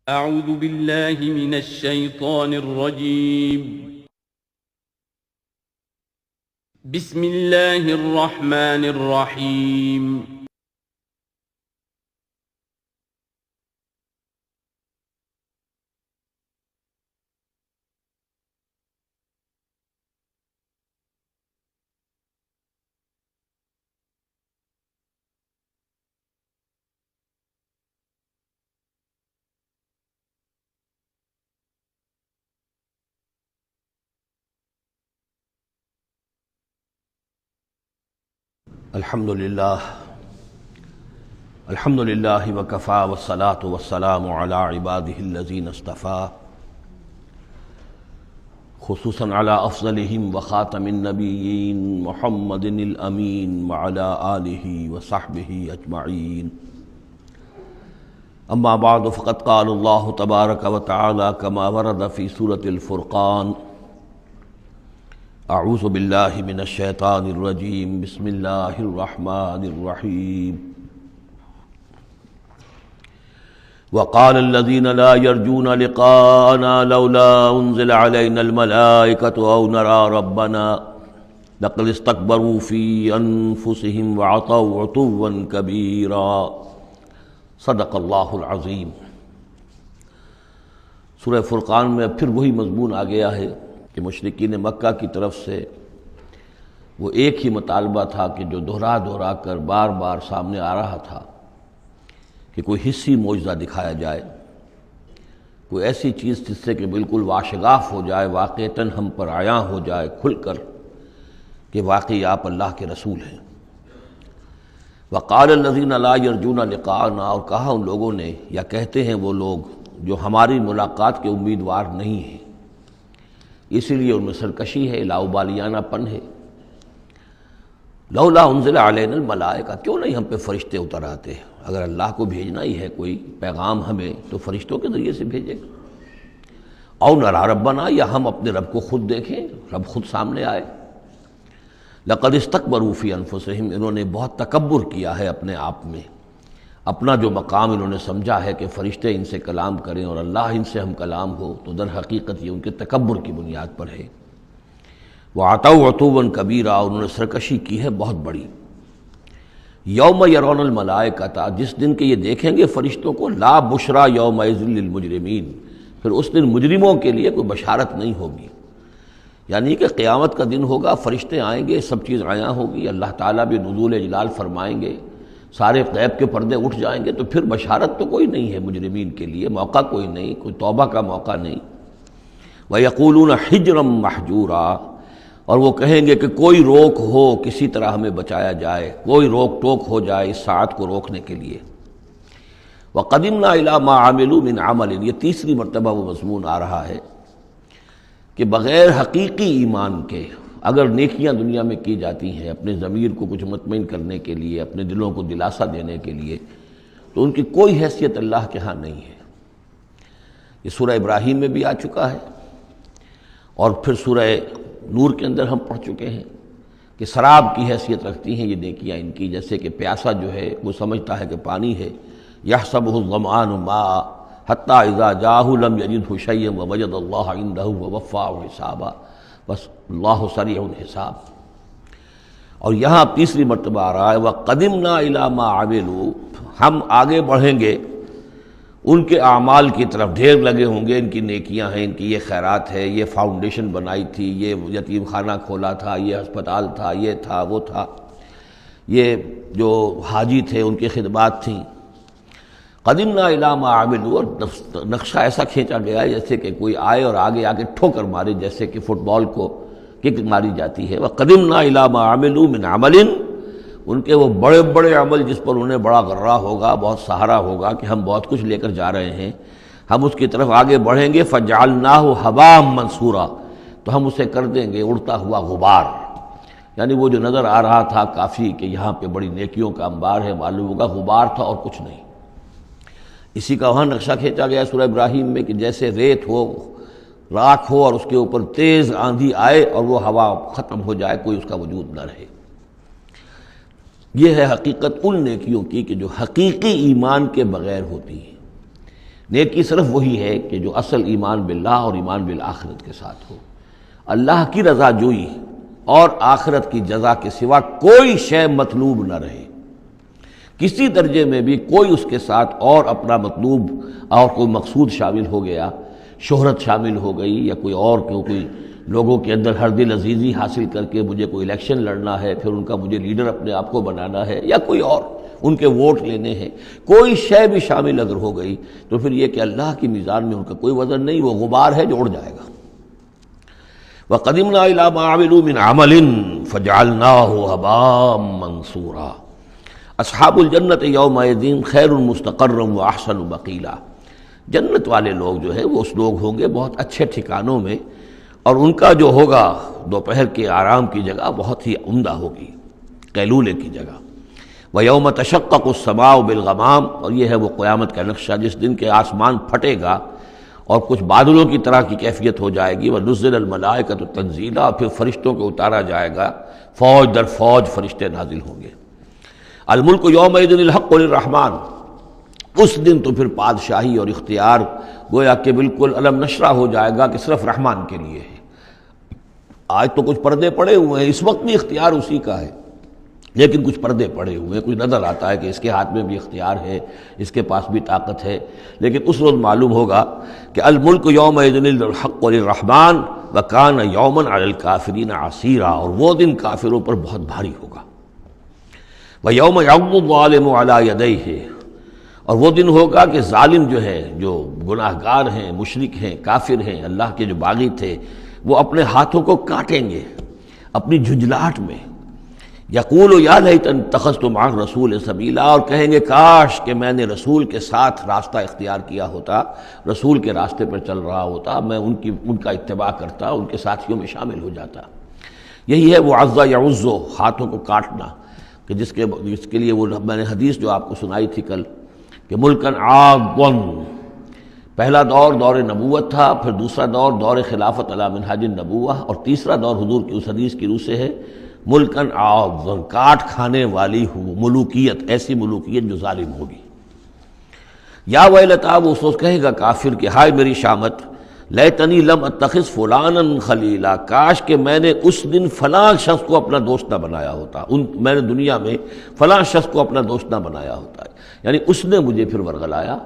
أعوذ بالله من الشيطان الرجيم. بسم الله الرحمن الرحيم. الحمد للہ وکفا والصلاة والسلام علی عباده الذین اصطفى، خصوصاً علی افضلہم وخاتم النبیین محمد الامین وعلی آلہ وصحبہ اجمعین. اما بعد فقد قال اللہ تبارک وتعالی کما ورد فی سورة الفرقان: اعوذ باللہ من الشیطان الرجیم، بسم اللہ الرحمن الرحیم. وقال الذین لا یرجون لقاءنا لولا انزل علینا الملائکۃ او نری ربنا لقد استکبروا فی انفسہم وعتوا عتوا کبیرا. صدق اللہ العظیم. سورہ فرقان میں پھر وہی مضمون آ گیا ہے کہ مشرکین مکہ کی طرف سے وہ ایک ہی مطالبہ تھا کہ جو دہرا کر بار بار سامنے آ رہا تھا کہ کوئی حصی معجزہ دکھایا جائے، کوئی ایسی چیز جس سے کہ بالکل واشگاف ہو جائے، واقعتاً ہم پر عیاں ہو جائے کھل کر کہ واقعی آپ اللہ کے رسول ہیں. وقال الذین لا یرجون لقاءنا، اور کہا ان لوگوں نے، یا کہتے ہیں وہ لوگ جو ہماری ملاقات کے امیدوار نہیں ہیں، اسی لیے ان میں سرکشی ہے، لاؤبالیانہ پن ہے. لولا انزل علینا الملائکہ، کیوں نہیں ہم پہ فرشتے اتر آتے؟ اگر اللہ کو بھیجنا ہی ہے کوئی پیغام ہمیں تو فرشتوں کے ذریعے سے بھیجے گا. او نری ربنا، یا ہم اپنے رب کو خود دیکھیں، رب خود سامنے آئے. لقد استکبروا فی انفسہم، انہوں نے بہت تکبر کیا ہے اپنے آپ میں، اپنا جو مقام انہوں نے سمجھا ہے کہ فرشتے ان سے کلام کریں اور اللہ ان سے ہم کلام ہو، تو در حقیقت یہ ان کے تکبر کی بنیاد پر ہے. وعتوا عتوا کبیرا، انہوں نے سرکشی کی ہے بہت بڑی. یوم یرون الملائکۃ، جس دن کہ یہ دیکھیں گے فرشتوں کو، لا بشرا یومئذ للمجرمین، پھر اس دن مجرموں کے لیے کوئی بشارت نہیں ہوگی. یعنی کہ قیامت کا دن ہوگا، فرشتے آئیں گے، سب چیز عیاں ہوگی، اللہ تعالیٰ بھی نزول جلال فرمائیں گے، سارے غیب کے پردے اٹھ جائیں گے، تو پھر بشارت تو کوئی نہیں ہے مجرمین کے لیے، موقع کوئی نہیں، کوئی توبہ کا موقع نہیں. وَيَقُولُونَ حِجْرًا مَحْجُورًا، اور وہ کہیں گے کہ کوئی روک ہو، کسی طرح ہمیں بچایا جائے، کوئی روک ٹوک ہو جائے اس ساعت کو روکنے کے لیے. وَقَدِمْنَا إِلَىٰ مَا عَمِلُوا مِنْ عَمَلٍ، یہ تیسری مرتبہ وہ مضمون آ رہا ہے کہ بغیر حقیقی ایمان کے اگر نیکیاں دنیا میں کی جاتی ہیں اپنے ضمیر کو کچھ مطمئن کرنے کے لیے، اپنے دلوں کو دلاسا دینے کے لیے، تو ان کی کوئی حیثیت اللہ کے ہاں نہیں ہے. یہ سورہ ابراہیم میں بھی آ چکا ہے، اور پھر سورہ نور کے اندر ہم پڑھ چکے ہیں کہ سراب کی حیثیت رکھتی ہیں یہ نیکیاں ان کی. جیسے کہ پیاسا جو ہے وہ سمجھتا ہے کہ پانی ہے، یحسبہ الظمآن ماء حتی اذا جاءہ لم یجدہ شیئا ووجد اللہ عندہ ووفاہ حسابا، بس اللہ سریع الحساب. اور یہاں تیسری مرتبہ آ رہا ہے وَقَدِمْنَا إِلَىٰ مَا عَمِلُوا، ہم آگے بڑھیں گے ان کے اعمال کی طرف، ڈھیر لگے ہوں گے، ان کی نیکیاں ہیں، ان کی یہ خیرات ہے، یہ فاؤنڈیشن بنائی تھی، یہ یتیم خانہ کھولا تھا، یہ ہسپتال تھا، یہ تھا وہ تھا، یہ جو حاجی تھے ان کی خدمات تھیں. قدمنا الی ما عملوا، اور نقشہ ایسا کھینچا گیا ہے جیسے کہ کوئی آئے اور آگے آ کے ٹھوکر مارے، جیسے کہ فٹ بال کو کک ماری جاتی ہے. وقدمنا الی ما عملوا من عمل، ان کے وہ بڑے بڑے عمل جس پر انہیں بڑا غرہ ہوگا، بہت سہارا ہوگا کہ ہم بہت کچھ لے کر جا رہے ہیں، ہم اس کی طرف آگے بڑھیں گے. فجعلناہ ھباء منثورا، تو ہم اسے کر دیں گے اڑتا ہوا غبار. یعنی وہ جو نظر آ رہا تھا کافی کہ یہاں پہ بڑی نیکیوں کا انبار ہے، معلوم ہوگا غبار تھا اور کچھ نہیں. اسی کا وہاں نقشہ کھینچا گیا سورہ ابراہیم میں کہ جیسے ریت ہو، راکھ ہو، اور اس کے اوپر تیز آندھی آئے اور وہ ہوا ختم ہو جائے، کوئی اس کا وجود نہ رہے. یہ ہے حقیقت ان نیکیوں کی کہ جو حقیقی ایمان کے بغیر ہوتی ہیں. نیکی صرف وہی ہے کہ جو اصل ایمان باللہ اور ایمان بالآخرت کے ساتھ ہو، اللہ کی رضا جوئی اور آخرت کی جزا کے سوا کوئی شے مطلوب نہ رہے، کسی درجے میں بھی کوئی اس کے ساتھ اور اپنا مطلوب اور کوئی مقصود شامل ہو گیا، شہرت شامل ہو گئی یا کوئی لوگوں کے اندر ہر دل عزیزی حاصل کر کے مجھے کوئی الیکشن لڑنا ہے، پھر ان کا مجھے لیڈر اپنے آپ کو بنانا ہے، یا کوئی اور ان کے ووٹ لینے ہیں، کوئی شے بھی شامل اگر ہو گئی تو پھر یہ کہ اللہ کی میزان میں ان کا کوئی وزن نہیں، وہ غبار ہے جو اڑ جائے گا۔ وَقَدِمْنَا إِلَىٰ مَا عَمِلُوا مِنْ عَمَلٍ فَجَعَلْنَاهُ هَبَاءً مَنْثُورًا۔ اصحاب الجنت یومئذ خیر مستقرا واحسن مقیلا، جنت والے لوگ جو ہے وہ اس لوگ ہوں گے بہت اچھے ٹھکانوں میں، اور ان کا جو ہوگا دوپہر کے آرام کی جگہ بہت ہی عمدہ ہوگی، قیلولے کی جگہ۔ وَيَوْمَ تَشَقَّقُ السَّمَاءُ بِالْغَمَامِ، اور یہ ہے وہ قیامت کا نقشہ جس دن کے آسمان پھٹے گا اور کچھ بادلوں کی طرح کی کیفیت ہو جائے گی۔ وَنُزِّلَ الْمَلَائِكَةُ تَنزِيلًا، پھر فرشتوں کو اتارا جائے گا، فوج در فوج فرشتے نازل ہوں گے۔ الملک یومئذ الحق للرحمن، اس دن تو پھر بادشاہی اور اختیار گویا کہ بالکل علم نشرہ ہو جائے گا کہ صرف رحمان کے لیے ہے۔ آج تو کچھ پردے پڑے ہوئے ہیں، اس وقت بھی اختیار اسی کا ہے، لیکن کچھ پردے پڑے ہوئے ہیں، کچھ نظر آتا ہے کہ اس کے ہاتھ میں بھی اختیار ہے، اس کے پاس بھی طاقت ہے، لیکن اس روز معلوم ہوگا کہ الملک یومئذ الحق للرحمن وکان یوما علی الکافرین عسیرا، اور وہ دن کافروں پر بہت بھاری ہوگا۔ وَيَوْمَ يَعْضُ الظَّالِمُ عَلَىٰ يَدَيْهِ، اور وہ دن ہوگا کہ ظالم جو ہے، جو گناہ گار ہیں، مشرک ہیں، کافر ہیں، اللہ کے جو باغی تھے، وہ اپنے ہاتھوں کو کاٹیں گے اپنی جھنجھلاہٹ میں۔ یقول یا لیتنی اتخذت مع الرسول سبیلا، اور کہیں گے کاش کہ میں نے رسول کے ساتھ راستہ اختیار کیا ہوتا، رسول کے راستے پر چل رہا ہوتا، میں ان کا اتباع کرتا، ان کے ساتھیوں میں شامل ہو جاتا۔ یہی ہے وہ عز یعز، ہاتھوں کو کاٹنا، کہ جس کے لیے وہ میں نے حدیث جو آپ کو سنائی تھی کل کہ ملکن عاضًا، پہلا دور دور نبوت تھا، پھر دوسرا دور دور خلافت علی منہاج النبوہ، اور تیسرا دور حضور کی اس حدیث کی روح سے ہے ملکن عاضًا، کاٹ کھانے والی ملوکیت، ایسی ملوکیت جو ظالم ہوگی۔ یا ویلتا، وہ سوچ کہے گا کافر کہ ہائے میری شامت، لیتنی لم اتخذ فلانا خلیلا، کاش کہ میں نے اس دن فلاں شخص کو اپنا دوست نہ بنایا ہوتا، میں نے دنیا میں فلاں شخص کو اپنا دوست نہ بنایا ہوتا، یعنی اس نے مجھے پھر ورغلایا،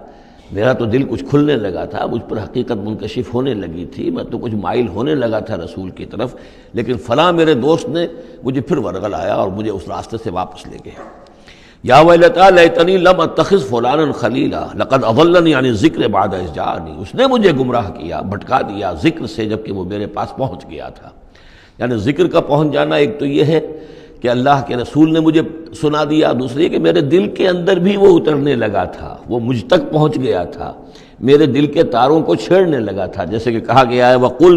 میرا تو دل کچھ کھلنے لگا تھا، مجھ پر حقیقت منکشف ہونے لگی تھی، میں تو کچھ مائل ہونے لگا تھا رسول کی طرف، لیکن فلاں میرے دوست نے مجھے پھر ورغلایا اور مجھے اس راستے سے واپس لے گئے۔ یا ویلتا لیتنی لم اتخذ فلانا خلیلا لقد اضلنی عن الذکر بعد اذ جاءنی، اس نے مجھے گمراہ کیا، بھٹکا دیا ذکر سے جبکہ وہ میرے پاس پہنچ گیا تھا۔ یعنی ذکر کا پہنچ جانا ایک تو یہ ہے کہ اللہ کے رسول نے مجھے سنا دیا، دوسری کہ میرے دل کے اندر بھی وہ اترنے لگا تھا، وہ مجھ تک پہنچ گیا تھا، میرے دل کے تاروں کو چھیڑنے لگا تھا، جیسے کہ کہا گیا ہے وَقُلْ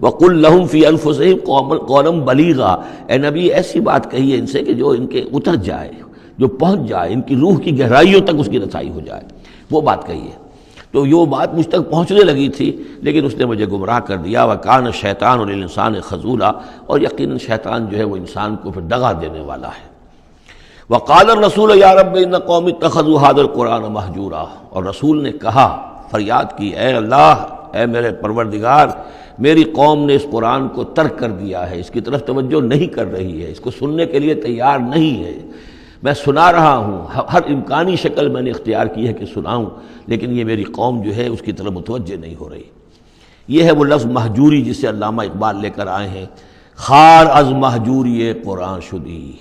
لَهُمْ فِي أَنفُسِهِمْ قَوْلًا بَلِيغًا، اے نبی ایسی بات کہیے ان سے کہ جو ان کے اتر جائے، جو پہنچ جائے، ان کی روح کی گہرائیوں تک اس کی رسائی ہو جائے، وہ بات کہیے۔ تو یہ بات مجھ تک پہنچنے لگی تھی، لیکن اس نے مجھے گمراہ کر دیا۔ وَكَانَ الشَّيْطَانُ لِلْإِنسَانِ خَذُولًا، اور یقیناً شیطان جو ہے وہ انسان کو پھر دغا دینے والا ہے۔ وَقَالَ الرَّسُولُ يَا رَبِّ إِنَّ قَوْمِي اتَّخَذُوا هَٰذَا الْقُرْآنَ مَهْجُورًا، اور رسول نے کہا، فریاد کی، اے اللہ، اے میرے پروردگار، میری قوم نے اس قرآن کو ترک کر دیا ہے، اس کی طرف توجہ نہیں کر رہی ہے، اس کو سننے کے لیے تیار نہیں ہے۔ میں سنا رہا ہوں، ہر امکانی شکل میں نے اختیار کی ہے کہ سناؤں، لیکن یہ میری قوم جو ہے اس کی طرف متوجہ نہیں ہو رہی۔ یہ ہے وہ لفظ مہجوری جسے علامہ اقبال لے کر آئے ہیں، خار از مہجوری قرآن شدی،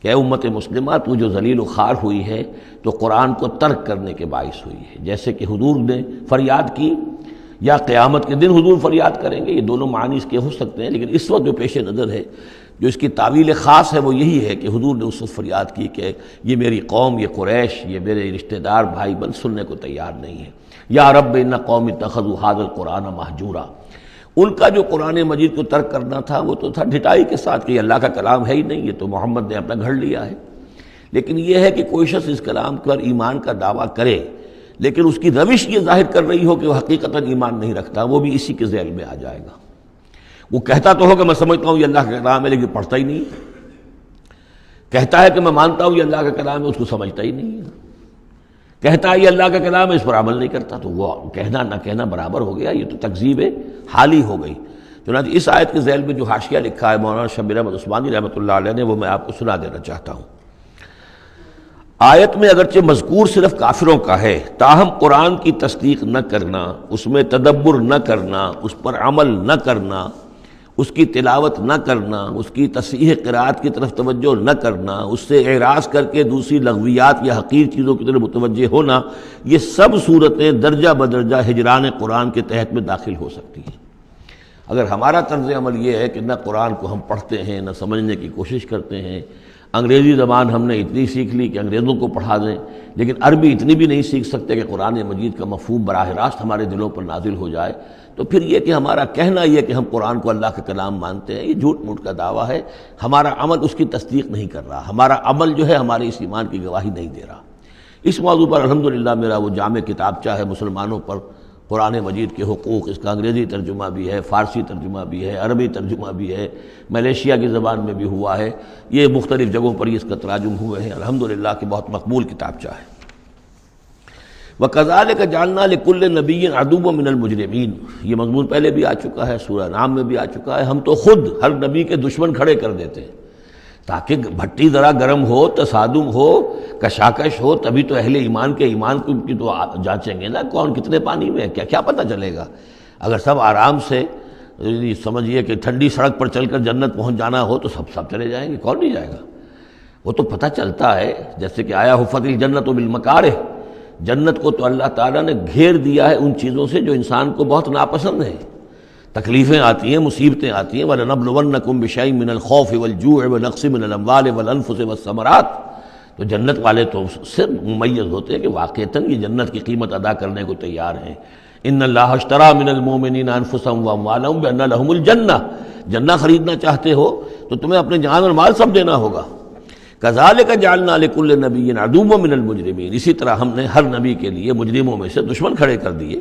کہ اے امت مسلمہ تو جو ذلیل و خوار ہوئی ہے تو قرآن کو ترک کرنے کے باعث ہوئی ہے۔ جیسے کہ حضور نے فریاد کی، یا قیامت کے دن حضور فریاد کریں گے، یہ دونوں معنی اس کے ہو سکتے ہیں، لیکن اس وقت جو پیش نظر ہے، جو اس کی تعویل خاص ہے، وہ یہی ہے کہ حضور نے اس وقت فریاد کی کہ یہ میری قوم، یہ قریش، یہ میرے رشتہ دار بھائی بند سننے کو تیار نہیں ہے۔ یا رب ان قوم اتخذوا هذا القرآن مہجورا، ان کا جو قرآن مجید کو ترک کرنا تھا وہ تو تھا ڈھٹائی کے ساتھ کہ یہ اللہ کا کلام ہے ہی نہیں، یہ تو محمد نے اپنا گھڑ لیا ہے۔ لیکن یہ ہے کہ کوئی شخص اس کلام پر ایمان کا دعویٰ کرے، لیکن اس کی روش یہ ظاہر کر رہی ہو کہ وہ حقیقتاً ایمان نہیں رکھتا، وہ بھی اسی کے ذیل میں آ جائے گا۔ وہ کہتا تو ہو کہ میں سمجھتا ہوں یہ اللہ کا کلام ہے، لیکن پڑھتا ہی نہیں، کہتا ہے کہ میں مانتا ہوں یہ اللہ کا کلام ہے، اس کو سمجھتا ہی نہیں ہے۔ کہتا ہے یہ اللہ کا کلام ہے، اس پر عمل نہیں کرتا، تو وہ کہنا نہ کہنا برابر ہو گیا، یہ تو تکذیب حالی ہو گئی۔ چنانچہ اس آیت کے ذیل میں جو حاشیہ لکھا ہے مولانا شبیر احمد عثمانی رحمۃ اللہ علیہ نے، وہ میں آپ کو سنا دینا چاہتا ہوں۔ آیت میں اگرچہ مذکور صرف کافروں کا ہے، تاہم قرآن کی تصدیق نہ کرنا، اس میں تدبر نہ کرنا، اس پر عمل نہ کرنا، اس کی تلاوت نہ کرنا، اس کی تصحیح قرأت کی طرف توجہ نہ کرنا، اس سے اعراض کر کے دوسری لغویات یا حقیر چیزوں کی طرف متوجہ ہونا، یہ سب صورتیں درجہ بدرجہ ہجران قرآن کے تحت میں داخل ہو سکتی ہیں۔ اگر ہمارا طرز عمل یہ ہے کہ نہ قرآن کو ہم پڑھتے ہیں، نہ سمجھنے کی کوشش کرتے ہیں، انگریزی زبان ہم نے اتنی سیکھ لی کہ انگریزوں کو پڑھا دیں، لیکن عربی اتنی بھی نہیں سیکھ سکتے کہ قرآن مجید کا مفہوم براہ راست ہمارے دلوں پر نازل ہو جائے، تو پھر یہ کہ ہمارا کہنا یہ کہ ہم قرآن کو اللہ کا کلام مانتے ہیں، یہ جھوٹ موٹ کا دعویٰ ہے۔ ہمارا عمل اس کی تصدیق نہیں کر رہا، ہمارا عمل جو ہے ہمارے اس ایمان کی گواہی نہیں دے رہا۔ اس موضوع پر الحمدللہ میرا وہ جامع کتابچہ ہے مسلمانوں پر قرآن مجید کے حقوق، اس کا انگریزی ترجمہ بھی ہے، فارسی ترجمہ بھی ہے، عربی ترجمہ بھی ہے، ملیشیا کی زبان میں بھی ہوا ہے، یہ مختلف جگہوں پر اس کا تراجم ہوئے ہیں، الحمدللہ کہ بہت مقبول کتابچہ ہے۔ وَكَذَلِكَ جَعَلْنَا لِكُلِّ نَبِيٍّ عَدُوًّا مِّنَ الْمُجْرِمِينَ، یہ مضمون پہلے بھی آ چکا ہے، سورہ نام میں بھی آ چکا ہے۔ ہم تو خود ہر نبی کے دشمن کھڑے کر دیتے ہیں تاکہ بھٹی ذرا گرم ہو، تصادم ہو، کشاکش ہو، تبھی تو اہل ایمان کے ایمان کی تو جانچیں گے نا، کون کتنے پانی میں ہے، کیا پتہ چلے گا۔ اگر سب آرام سے سمجھیے کہ ٹھنڈی سڑک پر چل کر جنت پہنچ جانا ہو تو سب چلے جائیں گے، کون نہیں جائے گا۔ وہ تو پتہ چلتا ہے، جیسے کہ آیا حفت الجنت بالمکارہ، جنت کو تو اللہ تعالیٰ نے گھیر دیا ہے ان چیزوں سے جو انسان کو بہت ناپسند ہیں۔ تکلیفیں آتی ہیں، مصیبتیں آتی ہیں، وَلَنَبْلُوَنَّكُمْ بِشَيْءٍ مِّنَ الْخَوْفِ وَالْجُوعِ وَنَقْصٍ مِّنَ الْأَمْوَالِ وَالْأَنفُسِ وَالثَّمَرَاتِ، تو جنت والے تو سے ممیز ہوتے ہیں کہ واقعتاً یہ جنت کی قیمت ادا کرنے کو تیار ہیں۔ ان اللہ اشترى من المؤمنین انفسهم واموالهم بان لهم الجنہ، جنہ خریدنا چاہتے ہو تو تمہیں اپنے جان اور مال سب دینا ہوگا۔ کذالک جعلنا لكل نبی عدوا من المجرمین، اسی طرح ہم نے ہر نبی کے لیے مجرموں میں سے دشمن کھڑے کر دیے۔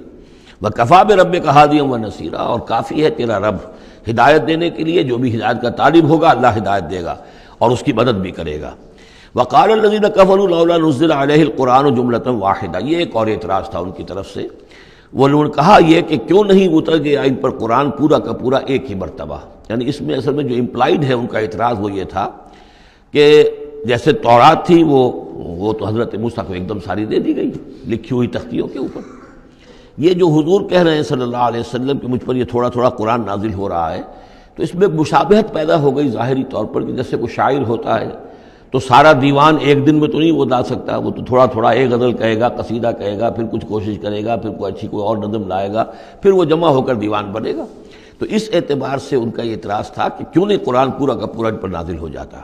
وکفیٰ بربک ہادیا ونصیرا، اور کافی ہے تیرا رب ہدایت دینے کے لیے، جو بھی ہدایت کا طالب ہوگا اللہ ہدایت دے گا اور اس کی مدد بھی کرے گا۔ وقال الذین کفروا لولا نزل علیہ القرآن جملۃ واحدہ، یہ ایک اور اعتراض تھا ان کی طرف سے، وہ لوگوں نے کہا یہ کہ کیوں نہیں اتر گیا ان پر قرآن پورا کا پورا ایک ہی مرتبہ۔ یعنی اس میں اصل میں جو امپلائڈ ہے ان کا اعتراض وہ یہ تھا کہ جیسے تورات تھی وہ تو حضرت موسیٰ کو ایک دم ساری دے دی گئی لکھی ہوئی تختیوں کے اوپر، یہ جو حضور کہہ رہے ہیں صلی اللہ علیہ وسلم کہ مجھ پر یہ تھوڑا تھوڑا قرآن نازل ہو رہا ہے، تو اس میں مشابہت پیدا ہو گئی ظاہری طور پر، کہ جیسے کوئی شاعر ہوتا ہے تو سارا دیوان ایک دن میں تو نہیں وہ لا سکتا، وہ تو تھوڑا تھوڑا ایک غزل کہے گا، قصیدہ کہے گا، پھر کچھ کوشش کرے گا، پھر کوئی اچھی کوئی اور نظم لائے گا، پھر وہ جمع ہو کر دیوان بنے گا۔ تو اس اعتبار سے ان کا یہ اعتراض تھا کہ کیوں نہیں قرآن پورا کا پورا ان پر نازل ہو جاتا۔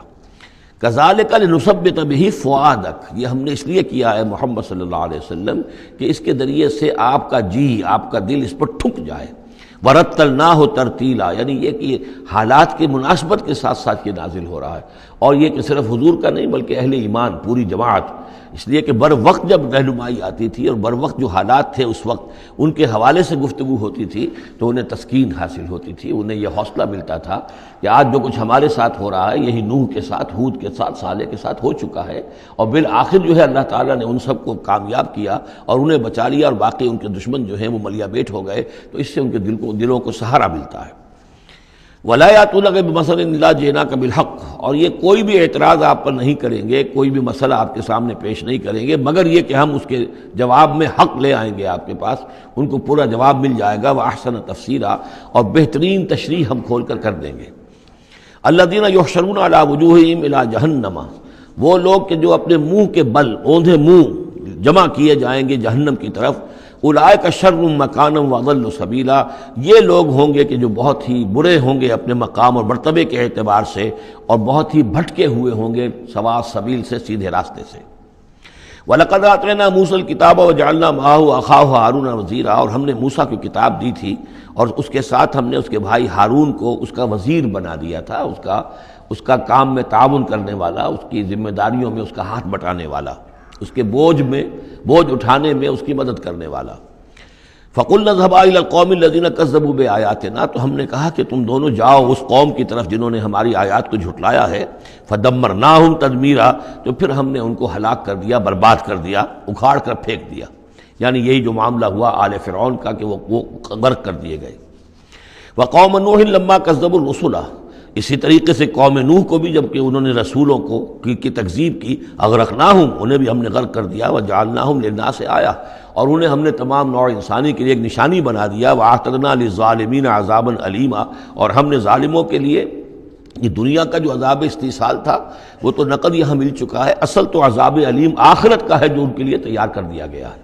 کذالک لنثبت بہ فؤادک، یہ ہم نے اس لیے کیا ہے محمد صلی اللہ علیہ وسلم کہ اس کے ذریعے سے آپ کا جی، آپ کا دل اس پر ٹھک جائے۔ ورتلناہ ترتیلا، یعنی یہ کہ حالات کی مناسبت کے ساتھ ساتھ یہ نازل ہو رہا ہے، اور یہ کہ صرف حضور کا نہیں بلکہ اہل ایمان پوری جماعت، اس لیے کہ بر وقت جب رہنمائی آتی تھی اور بر وقت جو حالات تھے اس وقت ان کے حوالے سے گفتگو ہوتی تھی تو انہیں تسکین حاصل ہوتی تھی، انہیں یہ حوصلہ ملتا تھا کہ آج جو کچھ ہمارے ساتھ ہو رہا ہے یہی نوح کے ساتھ، ہود کے ساتھ، صالح کے ساتھ ہو چکا ہے، اور بالآخر جو ہے اللہ تعالیٰ نے ان سب کو کامیاب کیا اور انہیں بچا لیا، اور باقی ان کے دشمن جو ہیں وہ ملیا بیٹ ہو گئے، تو اس سے ان کے دلوں کو سہارا ملتا ہے۔ وَلَا يَأْتُونَكَ بِمَثَلٍ إِلَّا جِئْنَاكَ بِالْحَقِّ، اور یہ کوئی بھی اعتراض آپ پر نہیں کریں گے، کوئی بھی مسئلہ آپ کے سامنے پیش نہیں کریں گے مگر یہ کہ ہم اس کے جواب میں حق لے آئیں گے آپ کے پاس، ان کو پورا جواب مل جائے گا، وَأَحْسَنَ تَفْسِيرًا، اور بہترین تشریح ہم کھول کر دیں گے۔ الَّذِينَ يُحْشَرُونَ عَلَىٰ وُجُوهِهِمْ إِلَىٰ جَهَنَّمَ، وہ لوگ کہ جو اپنے منہ کے بل، اوندھے منہ جمع کیے جائیں گے جہنم کی طرف۔ اولئک شر مکانا واضل سبیلا، یہ لوگ ہوں گے کہ جو بہت ہی برے ہوں گے اپنے مقام اور مرتبے کے اعتبار سے، اور بہت ہی بھٹکے ہوئے ہوں گے سوا سبیل سے، سیدھے راستے سے۔ وَلَقَدْ آتَيْنَا مُوسَى الْكِتَابَ وَجَعَلْنَا مَعَهُ أَخَاهُ هَارُونَ وَزِيرًا، اور ہم نے موسیٰ کو کتاب دی تھی اور اس کے ساتھ ہم نے اس کے بھائی ہارون کو اس کا وزیر بنا دیا تھا، اس کا کام میں تعاون کرنے والا، اس کی ذمہ داریوں میں اس کا ہاتھ بٹانے والا، اس کے بوجھ اٹھانے میں اس کی مدد کرنے والا۔ فَقُلْنَا اذْهَبَا إِلَى الْقَوْمِ الَّذِينَ كَذَّبُوا بِآيَاتِنَا، تو ہم نے کہا کہ تم دونوں جاؤ اس قوم کی طرف جنہوں نے ہماری آیات کو جھٹلایا ہے، فَدَمَّرْنَاهُمْ تَدْمِيرًا، تو پھر ہم نے ان کو ہلاک کر دیا، برباد کر دیا، اکھاڑ کر پھینک دیا. یعنی یہی جو معاملہ ہوا آل فرعون کا کہ وہ غرق کر دیے گئے. وَقَوْمَ نُوحٍ لَمَّا كَذَّبُوا الرُّسُلَ، اسی طریقے سے قوم نوح کو بھی جب کہ انہوں نے رسولوں کی تکذیب کی، اغرقناہم، انہیں بھی ہم نے غرق کر دیا. وجعلناہم للناس آیہ، اور انہیں ہم نے تمام نوع انسانی کے لیے ایک نشانی بنا دیا. واعتدنا للظالمین عذابا علیما، اور ہم نے ظالموں کے لیے یہ دنیا کا جو عذاب استیصال تھا وہ تو نقد یہاں مل چکا ہے، اصل تو عذاب علیم آخرت کا ہے جو ان کے لیے تیار کر دیا گیا ہے.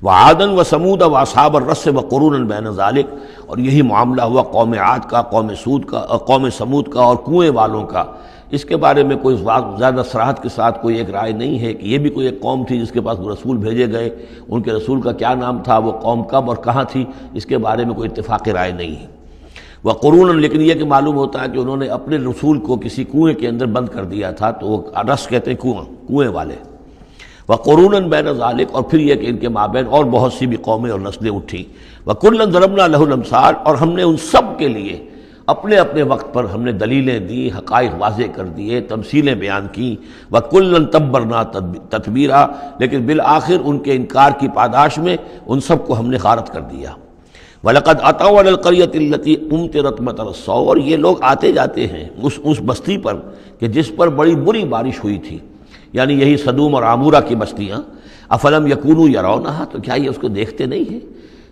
وعادن وثمود واصحاب الرس وقرونا بین ذلک، اور یہی معاملہ ہوا قوم عاد کا، قوم سمود کا اور کنویں والوں کا. اس کے بارے میں کوئی زیادہ صراحت کے ساتھ کوئی ایک رائے نہیں ہے کہ یہ بھی کوئی ایک قوم تھی جس کے پاس رسول بھیجے گئے، ان کے رسول کا کیا نام تھا، وہ قوم کب اور کہاں تھی، اس کے بارے میں کوئی اتفاق رائے نہیں ہے. وقرونا، لیکن یہ کہ معلوم ہوتا ہے کہ انہوں نے اپنے رسول کو کسی کنویں کے اندر بند کر دیا تھا، تو وہ رس کہتے ہیں کنویں والے. وقرونا بین ذالک، اور پھر یہ کہ ان کے مابین اور بہت سی بھی قومیں اور نسلیں اٹھیں. وکلا ضربنا لہ الامثال، اور ہم نے ان سب کے لیے اپنے اپنے وقت پر ہم نے دلیلیں دی، حقائق واضح کر دیے، تمثیلیں بیان کیں. وکلا تبرنا تتبیرا، لیکن بالآخر ان کے انکار کی پاداش میں ان سب کو ہم نے غارت کر دیا. وَلَقَدْ أَتَوْا عَلَى الْقَرْيَةِ الَّتِي أُمْطِرَتْ مَطَرَ السَّوْءِ، اور یہ لوگ آتے جاتے ہیں اس بستی پر کہ جس پر بڑی بری بارش ہوئی تھی، یعنی یہی سدوم اور عامورہ کی بستیاں. افلم یکونوا یرونہا، تو کیا یہ اس کو دیکھتے نہیں ہیں؟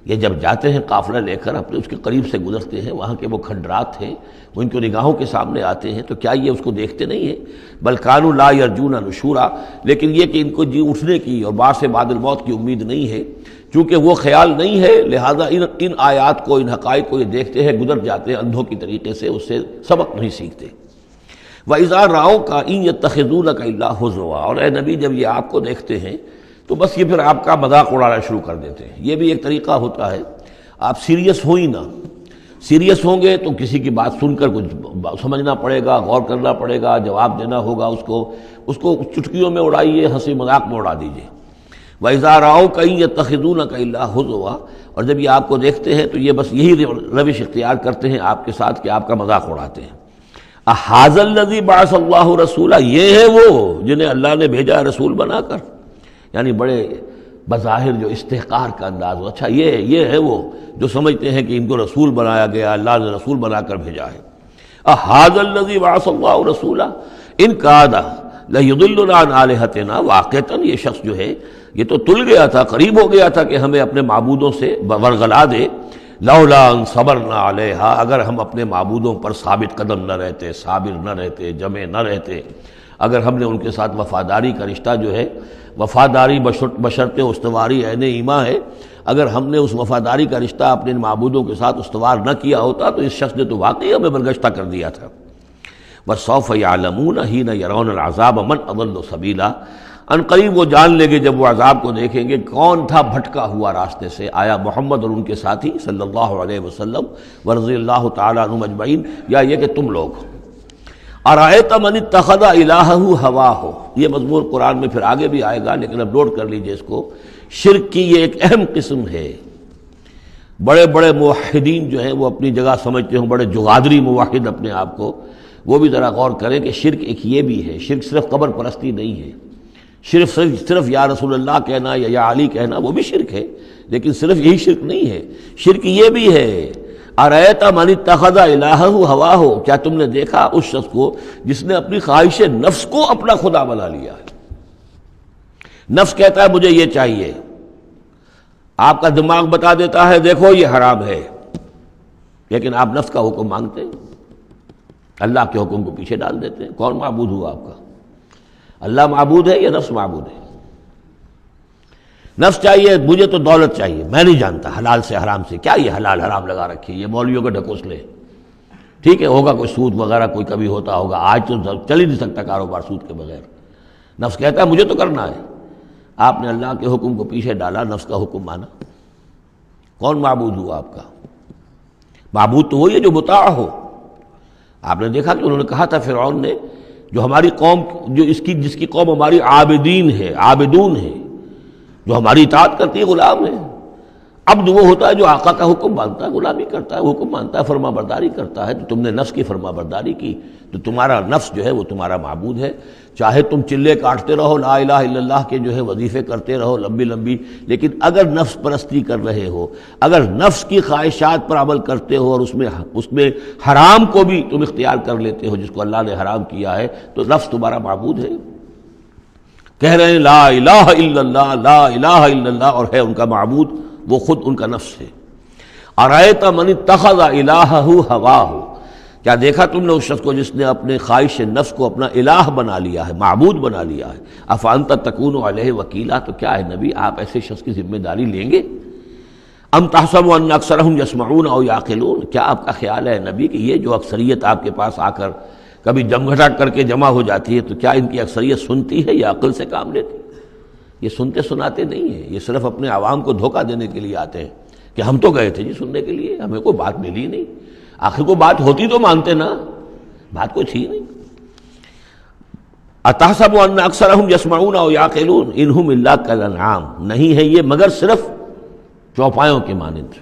یہ جب جاتے ہیں قافلہ لے کر اپنے اس کے قریب سے گزرتے ہیں، وہاں کے وہ کھنڈرات ہیں وہ ان کی نگاہوں کے سامنے آتے ہیں، تو کیا یہ اس کو دیکھتے نہیں ہیں؟ بل کانوا لا یرجون نشورا، لیکن یہ کہ ان کو جی اٹھنے کی اور بعد سے بعد الموت کی امید نہیں ہے، چونکہ وہ خیال نہیں ہے، لہذا ان آیات کو، ان حقائق کو یہ دیکھتے ہیں، گزر جاتے ہیں اندھوں کی طریقے سے، اس سے سبق نہیں سیکھتے. وَإِذَا رَأَوْكَ إِن يَتَّخِذُونَكَ إِلَّا هُزُوًا، اور اے نبی جب یہ آپ کو دیکھتے ہیں تو بس یہ پھر آپ کا مذاق اڑانا شروع کر دیتے ہیں. یہ بھی ایک طریقہ ہوتا ہے، آپ سیریس ہو ہی نہ، سیریس ہوں گے تو کسی کی بات سن کر کچھ سمجھنا پڑے گا، غور کرنا پڑے گا، جواب دینا ہوگا اس کو چٹکیوں میں اڑائیے، ہنسی مذاق میں اڑا دیجیے. وَإِذَا رَأَوْكَ إِن يَتَّخِذُونَكَ إِلَّا هُزُوًا، اور جب یہ آپ کو دیکھتے ہیں تو یہ بس یہی روش اختیار کرتے ہیں آپ کے ساتھ کہ آپ کا مذاق اڑاتے ہیں. اَهَٰذَا الَّذِي بَعَثَ اللَّهُ رَسُولًا، یہ ہے وہ جنہیں اللہ نے بھیجا رسول بنا کر، یعنی بڑے بظاہر جو استحقار کا انداز ہو. اچھا یہ ہے وہ جو سمجھتے ہیں کہ ان کو رسول بنایا گیا، اللہ نے رسول بنا کر بھیجا ہے. اَهَٰذَا الَّذِي بَعَثَ اللَّهُ رَسُولًا إِن كَادَ لَيُضِلُّنَا عَنْ آلِهَتِنَا، واقعتاً یہ شخص جو ہے یہ تو تل گیا تھا، قریب ہو گیا تھا کہ ہمیں اپنے معبودوں سے ورغلا دے. لولا ان صبرنا علیہا، اگر ہم اپنے معبودوں پر ثابت قدم نہ رہتے، صابر نہ رہتے، جمع نہ رہتے، اگر ہم نے ان کے ساتھ وفاداری کا رشتہ جو ہے، وفاداری بشرط استواری عین ایمان ہے، اگر ہم نے اس وفاداری کا رشتہ اپنے معبودوں کے ساتھ استوار نہ کیا ہوتا تو اس شخص نے تو واقعی ہمیں برگشتہ کر دیا تھا. وَسَوْفَ يَعْلَمُونَ حِينَ يَرَوْنَ الْعَذَابَ مَنْ أَضَلُّ سَبِيلًا، ان قریب وہ جان لیں گے جب وہ عذاب کو دیکھیں گے کون تھا بھٹکا ہوا راستے سے. آیا محمد اور ان کے ساتھی صلی اللہ علیہ وسلم ورضی اللہ تعالیٰ عنہم اجمعین، یا یہ کہ تم لوگ. ارأیت من اتخذ الہہ ہواہ، یہ مضمون قرآن میں پھر آگے بھی آئے گا، لیکن اب نوٹ کر لیجئے اس کو. شرک کی یہ ایک اہم قسم ہے. بڑے بڑے موحدین جو ہیں وہ اپنی جگہ سمجھتے ہوں، بڑے جغادری موحد اپنے آپ کو، وہ بھی ذرا غور کریں کہ شرک ایک یہ بھی ہے. شرک صرف قبر پرستی نہیں ہے، صرف یا رسول اللہ کہنا یا علی کہنا وہ بھی شرک ہے، لیکن صرف یہی شرک نہیں ہے. شرک یہ بھی ہے ارأیت من اتخذ الہہ ہواہ، کیا تم نے دیکھا اس شخص کو جس نے اپنی خواہش نفس کو اپنا خدا بنا لیا ہے. نفس کہتا ہے مجھے یہ چاہیے، آپ کا دماغ بتا دیتا ہے دیکھو یہ حرام ہے، لیکن آپ نفس کا حکم مانگتے ہیں، اللہ کے حکم کو پیچھے ڈال دیتے ہیں. کون معبود ہوا آپ کا؟ اللہ معبود ہے یا نفس معبود ہے؟ نفس چاہیے مجھے تو دولت چاہیے، میں نہیں جانتا حلال سے حرام سے، کیا یہ حلال حرام لگا رکھی ہے، یہ مولویوں کے ڈھکوسلے. ٹھیک ہے ہوگا کوئی سود وغیرہ کوئی کبھی ہوتا ہوگا، آج تو چل ہی نہیں سکتا کاروبار سود کے بغیر. نفس کہتا ہے مجھے تو کرنا ہے، آپ نے اللہ کے حکم کو پیچھے ڈالا، نفس کا حکم مانا. کون معبود ہوا آپ کا؟ معبود تو وہی ہے جو مطاع ہو. آپ نے دیکھا کہ انہوں نے کہا تھا فرعون نے، جو ہماری قوم جس کی قوم ہماری عابدین ہے، عابدون ہے، جو ہماری اطاعت کرتی ہے، غلام ہے. عبد وہ ہوتا ہے جو آقا کا حکم مانتا ہے، غلامی کرتا ہے، حکم مانتا ہے، فرما برداری کرتا ہے۔ تو تم نے نفس کی فرما برداری کی تو تمہارا نفس جو ہے وہ تمہارا معبود ہے۔ چاہے تم چلے کاٹتے رہو، لا الہ الا اللہ کے جو ہے وظیفے کرتے رہو لمبی لمبی، لیکن اگر نفس پرستی کر رہے ہو، اگر نفس کی خواہشات پر عمل کرتے ہو اور اس میں حرام کو بھی تم اختیار کر لیتے ہو جس کو اللہ نے حرام کیا ہے، تو نفس تمہارا معبود ہے۔ کہہ رہے ہیں لا الہ الا اللہ، لا الہ الا اللہ، اور ہے ان کا معبود وہ خود ان کا نفس ہے۔ ارأیت من اتخذ الہہ ہواہ، کیا دیکھا تم نے اس شخص کو جس نے اپنے خواہش نفس کو اپنا الہ بنا لیا ہے، معبود بنا لیا ہے۔ افانت تکون علیہ وکیلا، تو کیا ہے نبی آپ ایسے شخص کی ذمہ داری لیں گے؟ ام تحسب ان اکثرهم یسمعون او یعقلون، کیا آپ کا خیال ہے نبی کہ یہ جو اکثریت آپ کے پاس آ کر کبھی جمگھٹا کر کے جمع ہو جاتی ہے، تو کیا ان کی اکثریت سنتی ہے یا عقل سے کام لیتی ہے؟ یہ سنتے سناتے نہیں ہیں، یہ صرف اپنے عوام کو دھوکہ دینے کے لیے آتے ہیں کہ ہم تو گئے تھے جی سننے کے لیے، ہمیں کوئی بات ملی نہیں۔ آخر کو بات ہوتی تو مانتے نا، بات کوئی تھی نہیں۔ اتحسب ان اکثرهم یسمعون او یعقلون انہم الا کالانعام، نہیں ہے یہ مگر صرف چوپایوں کے مانند،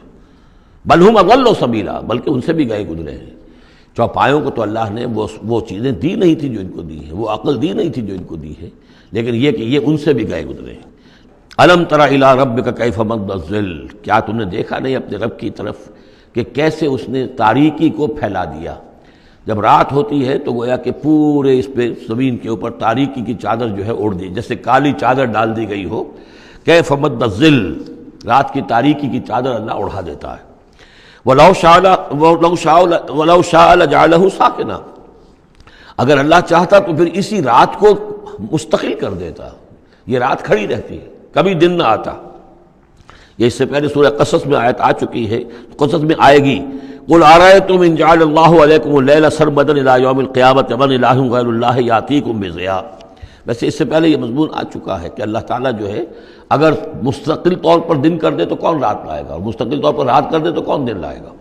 بل ہم اضل سبیلا، بلکہ ان سے بھی گئے گزرے ہیں۔ چوپایوں کو تو اللہ نے وہ چیزیں دی نہیں تھی جو ان کو دی ہیں، وہ عقل دی نہیں تھی جو ان کو دی ہے، لیکن یہ کہ یہ ان سے بھی گئے گزرے ہیں۔ الم تر الی ربک کیف مد الظل، کیا تم نے دیکھا نہیں اپنے رب کی طرف کہ کیسے اس نے تاریکی کو پھیلا دیا؟ جب رات ہوتی ہے تو گویا کہ پورے اس پہ زمین کے اوپر تاریکی کی چادر جو ہے اوڑھ دی، جیسے کالی چادر ڈال دی گئی ہو۔ کیف مد الظل، رات کی تاریکی کی چادر اللہ اڑا دیتا ہے۔ وَلَوْ شَاءَ لَجَعَلَهُ سَاكِنًا، اگر اللہ چاہتا تو پھر اسی رات کو مستقل کر دیتا، یہ رات کھڑی رہتی ہے، کبھی دن نہ آتا۔ یہ اس سے پہلے سورہ قصص میں آیت آ چکی ہے، قصص میں آئے گی۔ قُلْ أَرَأَيْتُمْ إِنْ جَعَلَ اللَّهُ عَلَيْكُمُ اللَّيْلَ سَرْمَدًا إِلَىٰ يَوْمِ الْقِيَامَةِ مَنْ إِلَٰهٌ غَيْرُ اللَّهِ يَأْتِيكُمْ بِضِيَاءٍ۔ ویسے اس سے پہلے یہ مضمون آ چکا ہے کہ اللہ تعالیٰ جو ہے اگر مستقل طور پر دن کر دے تو کون رات لائے گا، اور مستقل طور پر رات کر دے تو کون دن لائے گا؟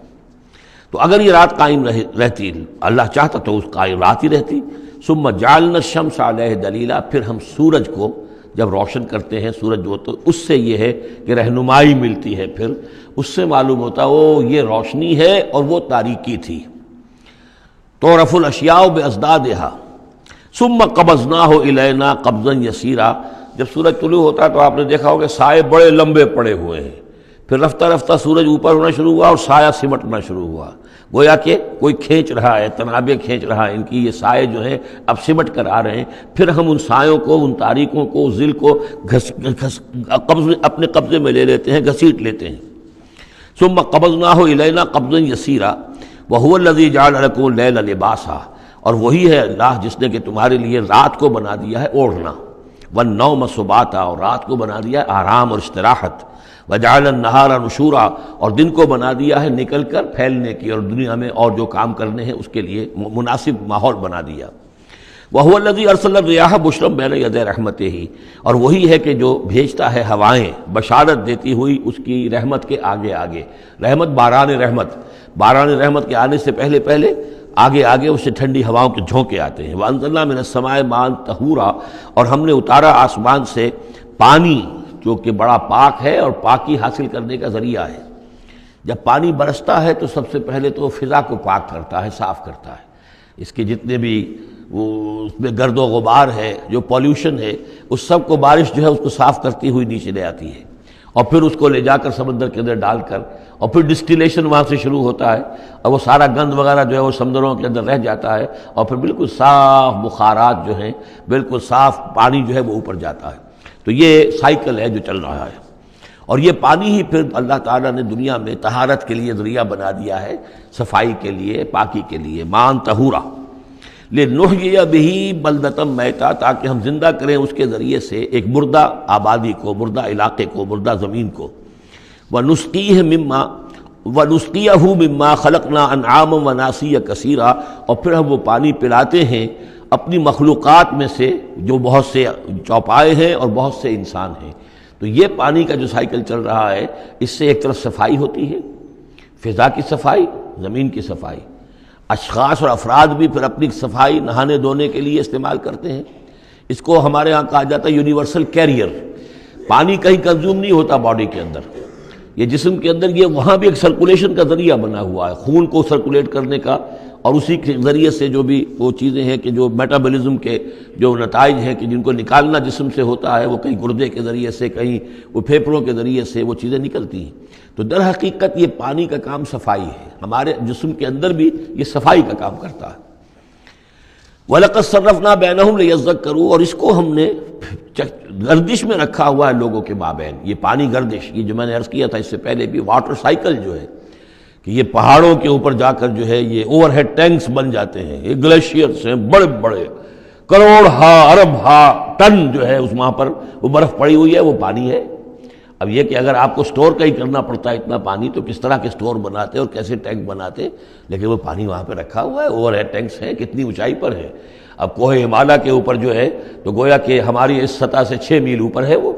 تو اگر یہ رات قائم رہتی، اللہ چاہتا تو اس قائم رات ہی رہتی۔ ثم جعلنا الشمس علیہ دلیلا، پھر ہم سورج کو جب روشن کرتے ہیں، سورج جو تو اس سے یہ ہے کہ رہنمائی ملتی ہے، پھر اس سے معلوم ہوتا وہ یہ روشنی ہے اور وہ تاریکی تھی۔ تعرف الاشیاء بازدادها ثم قبضناہ الینا قبضا یسیرا، جب سورج طلوع ہوتا تو آپ نے دیکھا ہوگا سائے بڑے لمبے پڑے ہوئے ہیں، پھر رفتہ رفتہ سورج اوپر ہونا شروع ہوا اور سایہ سمٹنا شروع ہوا، گویا کہ کوئی کھینچ رہا ہے، تنابیں کھینچ رہا ہے، ان کی یہ سائے جو ہیں اب سمٹ کر آ رہے ہیں۔ پھر ہم ان سایوں کو، ان تاریکوں کو، ذل کو اپنے قبضے میں لے لیتے ہیں، گھسیٹ لیتے ہیں۔ ثم قبضناہ الینا قبضا یسیرا وہو الذی جعل لکم اللیل لباسا، اور وہی ہے اللہ جس نے کہ تمہارے لیے رات کو بنا دیا ہے اوڑھنا، والنوم سباتا، اور رات کو بنا دیا ہے آرام اور استراحت، وجعل النہار نشورا، اور دن کو بنا دیا ہے نکل کر پھیلنے کی اور دنیا میں اور جو کام کرنے ہیں اس کے لیے مناسب ماحول بنا دیا۔ وَهُوَ الَّذِي أَرْسَلَ الرِّيَاحَ بُشْرًا بَيْنَ يَدَيْ رَحْمَتِهِ، اور وہی ہے کہ جو بھیجتا ہے ہوائیں بشارت دیتی ہوئی اس کی رحمت کے آگے آگے۔ رحمت باران رحمت کے آنے سے پہلے پہلے آگے آگے اس سے ٹھنڈی ہواؤں کے جھونکے آتے ہیں۔ وَأَنزَلْنَا مِنَ السَّمَاءِ مَاءً طَهُورًا، اور ہم نے اتارا آسمان سے پانی جو کہ بڑا پاک ہے اور پاکی حاصل کرنے کا ذریعہ ہے۔ جب پانی برستا ہے تو سب سے پہلے تو فضا کو پاک کرتا ہے، صاف کرتا ہے، اس کے جتنے بھی اس میں گرد و غبار ہے، جو پولیوشن ہے، اس سب کو بارش جو ہے اس کو صاف کرتی ہوئی نیچے لے آتی ہے، اور پھر اس کو لے جا کر سمندر کے اندر ڈال کر، اور پھر ڈسٹیلیشن وہاں سے شروع ہوتا ہے، اور وہ سارا گند وغیرہ جو ہے وہ سمندروں کے اندر رہ جاتا ہے، اور پھر بالکل صاف بخارات جو ہیں، بالکل صاف پانی جو ہے وہ اوپر جاتا ہے۔ تو یہ سائیکل ہے جو چل رہا ہے، اور یہ پانی ہی پھر اللہ تعالیٰ نے دنیا میں طہارت کے لیے ذریعہ بنا دیا ہے، صفائی کے لیے، پاکی کے لیے، ماء طہورا لنحیی بہ بلدۃ میتا، تاکہ ہم زندہ کریں اس کے ذریعے سے ایک مردہ آبادی کو، مردہ علاقے کو، مردہ زمین کو۔ ونسقیہ مما خلقنا انعاما وناسیا کثیرا، اور پھر ہم وہ پانی پلاتے ہیں اپنی مخلوقات میں سے جو بہت سے چوپائے ہیں اور بہت سے انسان ہیں۔ تو یہ پانی کا جو سائیکل چل رہا ہے، اس سے ایک طرف صفائی ہوتی ہے، فضا کی صفائی، زمین کی صفائی، اشخاص اور افراد بھی پھر اپنی صفائی نہانے دھونے کے لیے استعمال کرتے ہیں۔ اس کو ہمارے ہاں کہا جاتا ہے یونیورسل کیریئر۔ پانی کہیں کنزیوم نہیں ہوتا باڈی کے اندر، یہ جسم کے اندر یہ وہاں بھی ایک سرکولیشن کا ذریعہ بنا ہوا ہے، خون کو سرکولیٹ کرنے کا، اور اسی کے ذریعے سے جو بھی وہ چیزیں ہیں کہ جو میٹابولزم کے جو نتائج ہیں کہ جن کو نکالنا جسم سے ہوتا ہے، وہ کہیں گردے کے ذریعے سے، کہیں وہ پھیپھڑوں کے ذریعے سے وہ چیزیں نکلتی ہیں۔ تو در حقیقت یہ پانی کا کام صفائی ہے، ہمارے جسم کے اندر بھی یہ صفائی کا کام کرتا ہے۔ وَلَقَدْ صَرَّفْنَا بَيْنَهُمْ لِيَذَّكَّرُوا، اور اس کو ہم نے گردش میں رکھا ہوا ہے لوگوں کے مابین۔ یہ پانی گردش، یہ جو میں نے عرض کیا تھا اس سے پہلے بھی، واٹر سائیکل جو ہے کہ یہ پہاڑوں کے اوپر جا کر جو ہے یہ اوور ہیڈ ٹینکس بن جاتے ہیں، یہ گلیشیئرس ہیں بڑے بڑے، کروڑ ارب ٹن جو ہے اس وہاں پر وہ برف پڑی ہوئی ہے، وہ پانی ہے۔ اب یہ کہ اگر آپ کو سٹور کا ہی کرنا پڑتا ہے اتنا پانی، تو کس طرح کے سٹور بناتے اور کیسے ٹینک بناتے، لیکن وہ پانی وہاں پہ رکھا ہوا ہے، اوور ہیڈ ٹینکس ہیں، کتنی اونچائی پر ہے۔ اب کوہ ہمالیہ کے اوپر جو ہے تو گویا کہ ہماری اس سطح سے 6 میل اوپر ہے وہ،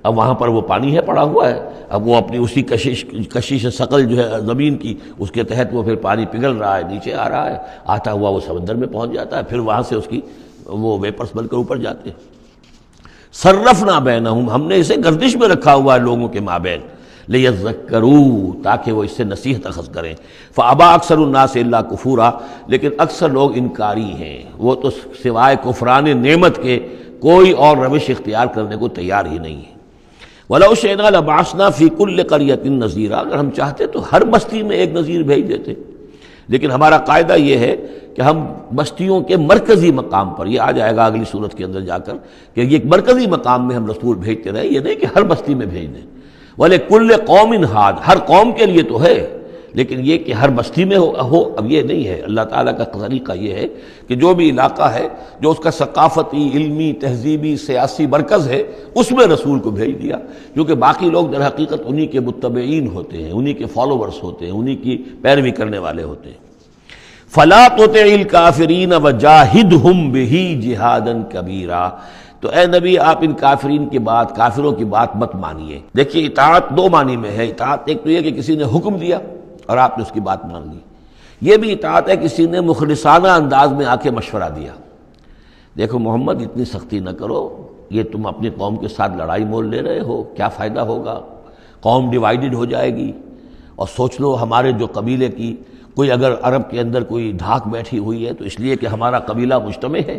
اب وہاں پر وہ پانی ہے پڑا ہوا ہے، اب وہ اپنی اسی کشش ثقل جو ہے زمین کی، اس کے تحت وہ پھر پانی پگھل رہا ہے، نیچے آ رہا ہے، آتا ہوا وہ سمندر میں پہنچ جاتا ہے، پھر وہاں سے اس کی وہ ویپرس بن کر اوپر جاتے ہیں۔ صرفنا بینہم، ہم نے اسے گردش میں رکھا ہوا ہے لوگوں کے مابین، لیذکروا، تاکہ وہ اس سے نصیحت اخذ کریں۔ فابا اکثر الناس الا کفورا، لیکن اکثر لوگ انکاری ہیں، وہ تو سوائے کفران نعمت کے کوئی اور روش اختیار کرنے کو تیار ہی نہیں ہے۔ وَلَوْ شِئْنَا لَبَعَثْنَا فِي كُلِّ قَرْيَةٍ نَذِيرًا، اگر ہم چاہتے تو ہر بستی میں ایک نذیر بھیج دیتے، لیکن ہمارا قاعدہ یہ ہے کہ ہم بستیوں کے مرکزی مقام پر، یہ آ جائے گا اگلی صورت کے اندر جا کر، کہ یہ ایک مرکزی مقام میں ہم رسول بھیجتے رہے، یہ نہیں کہ ہر بستی میں بھیج دیں۔ وَلِكُلِّ قَوْمٍ هَادٍ، ہر قوم کے لیے تو ہے، لیکن یہ کہ ہر بستی میں ہو اب یہ نہیں ہے۔ اللہ تعالیٰ کا طریقہ یہ ہے کہ جو بھی علاقہ ہے، جو اس کا ثقافتی، علمی، تہذیبی، سیاسی مرکز ہے، اس میں رسول کو بھیج دیا، کیونکہ باقی لوگ در حقیقت انہی کے متبعین ہوتے ہیں، انہی کے فالوورز ہوتے ہیں، انہی کی پیروی کرنے والے ہوتے ہیں۔ فَلَا تُطِعِ الْكَافِرِينَ وَجَاهِدْهُمْ بِهِ جِهَادًا كَبِيرًا، تو اے نبی آپ ان کافرین کی بات، کافروں کی بات مت مانیے۔ دیکھیے اطاعت دو معنی میں ہے، اطاعت ایک تو یہ کہ کسی نے حکم دیا اور آپ نے اس کی بات مان لی، یہ بھی اطاعت ہے کسی نے مخلصانہ انداز میں آ کے مشورہ دیا، دیکھو محمد اتنی سختی نہ کرو، یہ تم اپنی قوم کے ساتھ لڑائی مول لے رہے ہو، کیا فائدہ ہوگا، قوم ڈیوائیڈڈ ہو جائے گی، اور سوچ لو ہمارے جو قبیلے کی کوئی اگر عرب کے اندر کوئی دھاک بیٹھی ہوئی ہے تو اس لیے کہ ہمارا قبیلہ مجتمع ہے،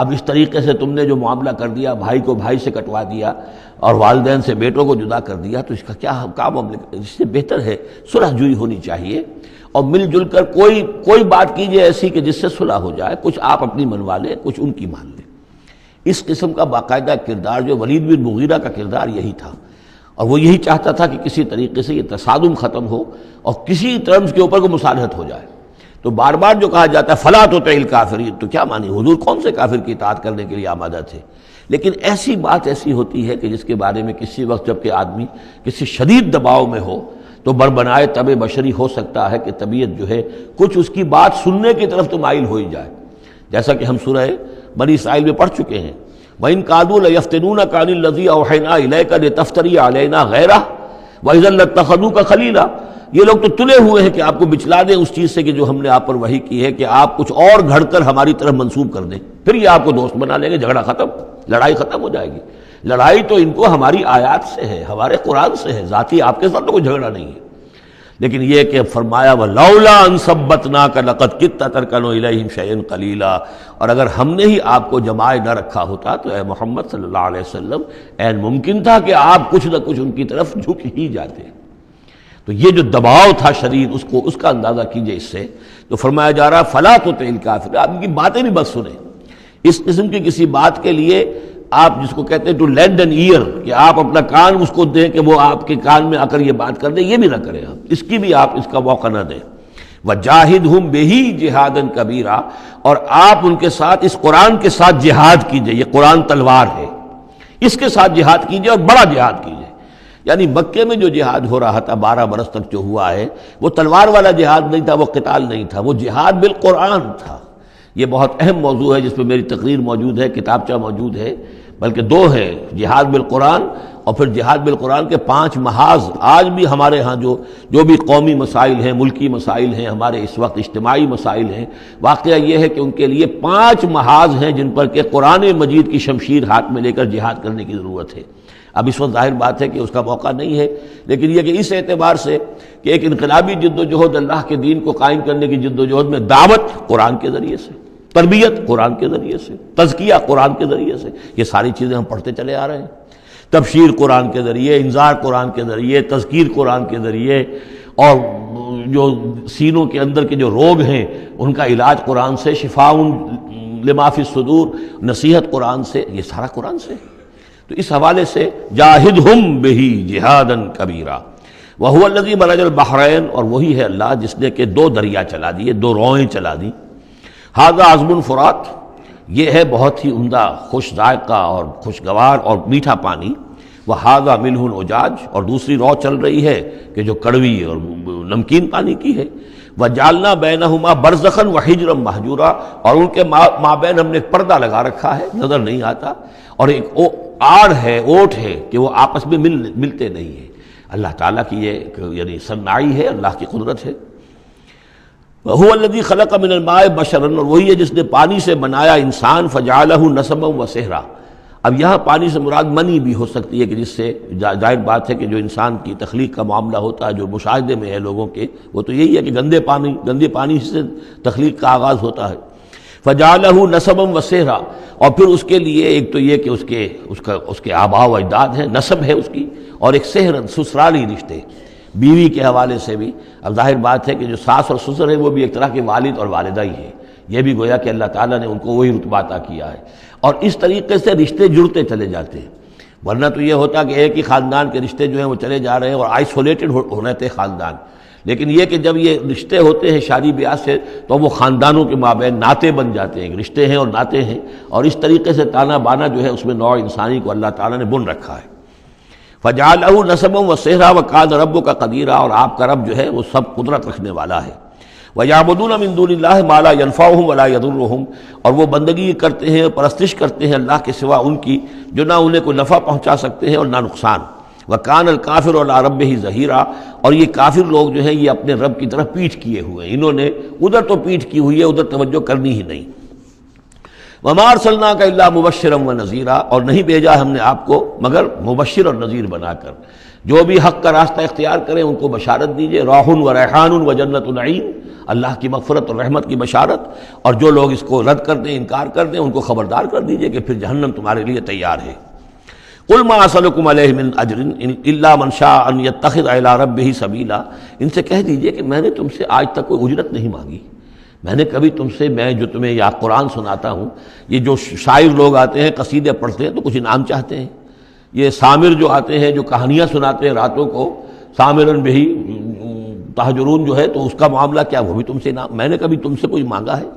اب اس طریقے سے تم نے جو معاملہ کر دیا، بھائی کو بھائی سے کٹوا دیا اور والدین سے بیٹوں کو جدا کر دیا، تو اس کا کیا معاملہ، اس سے بہتر ہے صلح جوئی ہونی چاہیے، اور مل جل کر کوئی بات کیجئے ایسی کہ جس سے صلح ہو جائے، کچھ آپ اپنی منوا لیں، کچھ ان کی مان لیں۔ اس قسم کا باقاعدہ کردار جو ولید بن مغیرہ کا کردار یہی تھا، اور وہ یہی چاہتا تھا کہ کسی طریقے سے یہ تصادم ختم ہو اور کسی ٹرمز کے اوپر کو مصالحت ہو جائے۔ تو بار بار جو کہا جاتا ہے فَلَا تُطِعِ الْكَافِرِينَ، تو کیا مانی، حضور کون سے کافر کی اطاعت کرنے کے لیے آمادہ تھے؟ لیکن ایسی بات ایسی ہوتی ہے کہ جس کے بارے میں کسی وقت جب کہ آدمی کسی شدید دباؤ میں ہو تو بربنائے طبع بشری ہو سکتا ہے کہ طبیعت جو ہے کچھ اس کی بات سننے کی طرف تو مائل ہو ہی جائے، جیسا کہ ہم سورہ بنی اسرائیل میں پڑھ چکے ہیں، وَإِن كَادُوا لَيَفْتِنُونَكَ عَنِ الَّذِي أَوْحَيْنَا إِلَيْكَ لِتَفْتَرِيَ عَلَيْنَا غَيْرَهُ وَإِذًا لَاتَّخَذُوكَ خَلِيلًا، یہ لوگ تو تلے ہوئے ہیں کہ آپ کو بچلا دیں اس چیز سے کہ جو ہم نے آپ پر وحی کی ہے، کہ آپ کچھ اور گھڑ کر ہماری طرف منسوب کر دیں، پھر یہ آپ کو دوست بنا لیں گے، جھگڑا ختم، لڑائی ختم ہو جائے گی۔ لڑائی تو ان کو ہماری آیات سے ہے، ہمارے قرآن سے ہے، ذاتی آپ کے ساتھ تو کوئی جھگڑا نہیں ہے۔ لیکن یہ کہ فرمایا وَلَوْلَا أَن ثَبَّتْنَاكَ لَقَدْ كِدتَّ تَرْكَنُ إِلَيْهِمْ شَيْئًا قَلِيلًا، اور اگر ہم نے ہی آپ کو جمائے نہ رکھا ہوتا تو اے محمد صلی اللہ علیہ وسلم عین ممکن تھا کہ آپ کچھ نہ کچھ ان کی طرف جھک ہی جاتے۔ تو یہ جو دباؤ تھا شدید، اس کا اندازہ کیجئے اس سے، تو فرمایا جا رہا فَلَا تُطِعِ الْكَافِرِينَ، آپ ان کی باتیں بھی بس سنیں، اس قسم کی کسی بات کے لیے آپ جس کو کہتے ہیں ٹو لینڈ این ایئر، کہ آپ اپنا کان اس کو دیں کہ وہ آپ کے کان میں آ کر یہ بات کر دیں، یہ بھی نہ کریں آپ، اس کی بھی آپ اس کا موقع نہ دیں۔ وَجَاهِدْهُمْ بِهِ جِهَادًا كَبِيرًا، اور آپ ان کے ساتھ اس قرآن کے ساتھ جہاد کیجئے، یہ قرآن تلوار ہے، اس کے ساتھ جہاد کیجئے اور بڑا جہاد کیجئے۔ یعنی مکے میں جو جہاد ہو رہا تھا 12 برس تک جو ہوا ہے، وہ تلوار والا جہاد نہیں تھا، وہ قتال نہیں تھا، وہ جہاد بالقرآن تھا۔ یہ بہت اہم موضوع ہے جس پہ میری تقریر موجود ہے، کتابچہ موجود ہے، بلکہ 2 ہے، جہاد بالقرآن اور پھر جہاد بالقرآن کے 5 محاذ آج بھی ہمارے ہاں جو بھی قومی مسائل ہیں، ملکی مسائل ہیں، ہمارے اس وقت اجتماعی مسائل ہیں، واقعہ یہ ہے کہ ان کے لیے 5 محاذ ہیں جن پر کہ قرآن مجید کی شمشیر ہاتھ میں لے کر جہاد کرنے کی ضرورت ہے۔ اب اس وقت ظاہر بات ہے کہ اس کا موقع نہیں ہے، لیکن یہ کہ اس اعتبار سے کہ ایک انقلابی جد و جہد اللہ کے دین کو قائم کرنے کی جد و جہد میں دعوت قرآن کے ذریعے سے، تربیت قرآن کے ذریعے سے، تزکیہ قرآن کے ذریعے سے، یہ ساری چیزیں ہم پڑھتے چلے آ رہے ہیں۔ تبشیر قرآن کے ذریعے، انذار قرآن کے ذریعے، تذکیر قرآن کے ذریعے، اور جو سینوں کے اندر کے جو روگ ہیں ان کا علاج قرآن سے، شفاء لما فی الصدور، نصیحت قرآن سے، یہ سارا قرآن سے۔ تو اس حوالے سے جاہدہم بہ جہادا کبیرا وہو الذی مرج البحرین، اور وہی ہے اللہ جس نے کہ 2 دریا چلا دیے، 2 روئیں چلا دی۔ ھذا عذب فرات، یہ ہے بہت ہی عمدہ، خوش ذائقہ اور خوشگوار اور میٹھا پانی۔ وھذا ملح اجاج، اور دوسری رو چل رہی ہے کہ جو کڑوی اور نمکین پانی کی ہے۔ وجعلنا بینہما برزخا وحجرا مہجورا، اور ان کے مابین ہم نے ایک پردہ لگا رکھا ہے، نظر نہیں آتا، اور ایک آڑ ہے، اوٹ ہے کہ وہ آپس میں ملتے نہیں ہیں۔ اللہ تعالیٰ کی یہ یعنی صنائی ہے، اللہ کی قدرت ہے۔ وَهُوَ الَّذِي خَلَقَ مِنَ الْمَاءِ بَشَرًا، اور وہی ہے جس نے پانی سے بنایا انسان، فَجَعَلَهُ نَسَبًا وَسِحْرًا۔ اب یہاں پانی سے مراد منی بھی ہو سکتی ہے کہ جس سے ظاہر بات ہے کہ جو انسان کی تخلیق کا معاملہ ہوتا ہے، جو مشاہدے میں ہے لوگوں کے، وہ تو یہی ہے کہ گندے پانی سے تخلیق کا آغاز ہوتا ہے۔ فَجَعَلَهُ نَسَبًا وَسِحْرًا، اور پھر اس کے لیے ایک تو یہ کہ اس کے آباء و اجداد ہیں، نسب ہے اس کی، اور ایک سحرن سسرالی رشتے، بیوی کے حوالے سے بھی۔ اب ظاہر بات ہے کہ جو ساس اور سسر ہے وہ بھی ایک طرح کے والد اور والدہ ہی ہے، یہ بھی گویا کہ اللہ تعالیٰ نے ان کو وہی رتبہ عطا کیا ہے، اور اس طریقے سے رشتے جڑتے چلے جاتے ہیں۔ ورنہ تو یہ ہوتا کہ ایک ہی خاندان کے رشتے جو ہیں وہ چلے جا رہے ہیں اور آئسولیٹڈ ہونے تھے خاندان، لیکن یہ کہ جب یہ رشتے ہوتے ہیں شادی بیاہ سے تو وہ خاندانوں کے مابین ناطے بن جاتے ہیں، رشتے ہیں اور ناطے ہیں، اور اس طریقے سے تانا بانا جو ہے اس میں نوع انسانی کو اللہ تعالیٰ نے بن رکھا ہے۔ فَجَعَلَهُ نَسَبًا وَسِحْرًا وَكَانَ رَبُّكَ قَدِيرًا، اور آپ کا رب جو ہے وہ سب قدرت رکھنے والا ہے۔ وَيَعْبُدُونَ مِن دُونِ اللَّهِ مَا لَا يَنفَعُهُمْ وَلَا يَضُرُّهُمْ، اور وہ بندگی کرتے ہیں اور پرستش کرتے ہیں اللہ کے سوا ان کی جو نہ انہیں کوئی نفع پہنچا سکتے ہیں اور نہ نقصان۔ وَكَانَ الْكَافِرُ عَلَىٰ رَبِّهِ ظَهِيرًا، اور یہ کافر لوگ جو ہیں یہ اپنے رب کی طرف پیٹھ کیے ہوئے ہیں، انہوں نے ادھر تو پیٹھ کی ہوئی ہے، ادھر توجہ کرنی ہی نہیں۔ وَمَا أَرْسَلْنَاكَ إِلَّا مُبَشِّرًا وَنَذِيرًا، اور نہیں بھیجا ہم نے آپ کو مگر مبشر اور نذیر بنا کر، جو بھی حق کا راستہ اختیار کریں ان کو بشارت دیجئے، راح و ریحان و جنت نعیم، اللہ کی مغفرت اور رحمت کی بشارت، اور جو لوگ اس کو رد کر دیں، انکار کر دیں، ان کو خبردار کر دیجئے کہ پھر جہنم تمہارے لیے تیار ہے۔ قُلْ مَا أَسْأَلُكُمْ عَلَيْهِ مِنْ أَجْرٍ إِلَّا مَنْ شَاءَ أَنْ يَتَّخِذَ إِلَىٰ رَبِّهِ سَبِيلًا، ان سے کہہ دیجئے کہ میں نے تم سے آج تک کوئی اجرت نہیں مانگی، میں نے کبھی تم سے، میں جو تمہیں یا قرآن سناتا ہوں، یہ جو شاعر لوگ آتے ہیں قصیدے پڑھتے ہیں تو کچھ انعام چاہتے ہیں، یہ سامر جو آتے ہیں جو کہانیاں سناتے ہیں راتوں کو، سامرن بہی تہجرون جو ہے، تو اس کا معاملہ کیا، وہ بھی تم سے انعام، میں نے کبھی تم سے کوئی مانگا ہے؟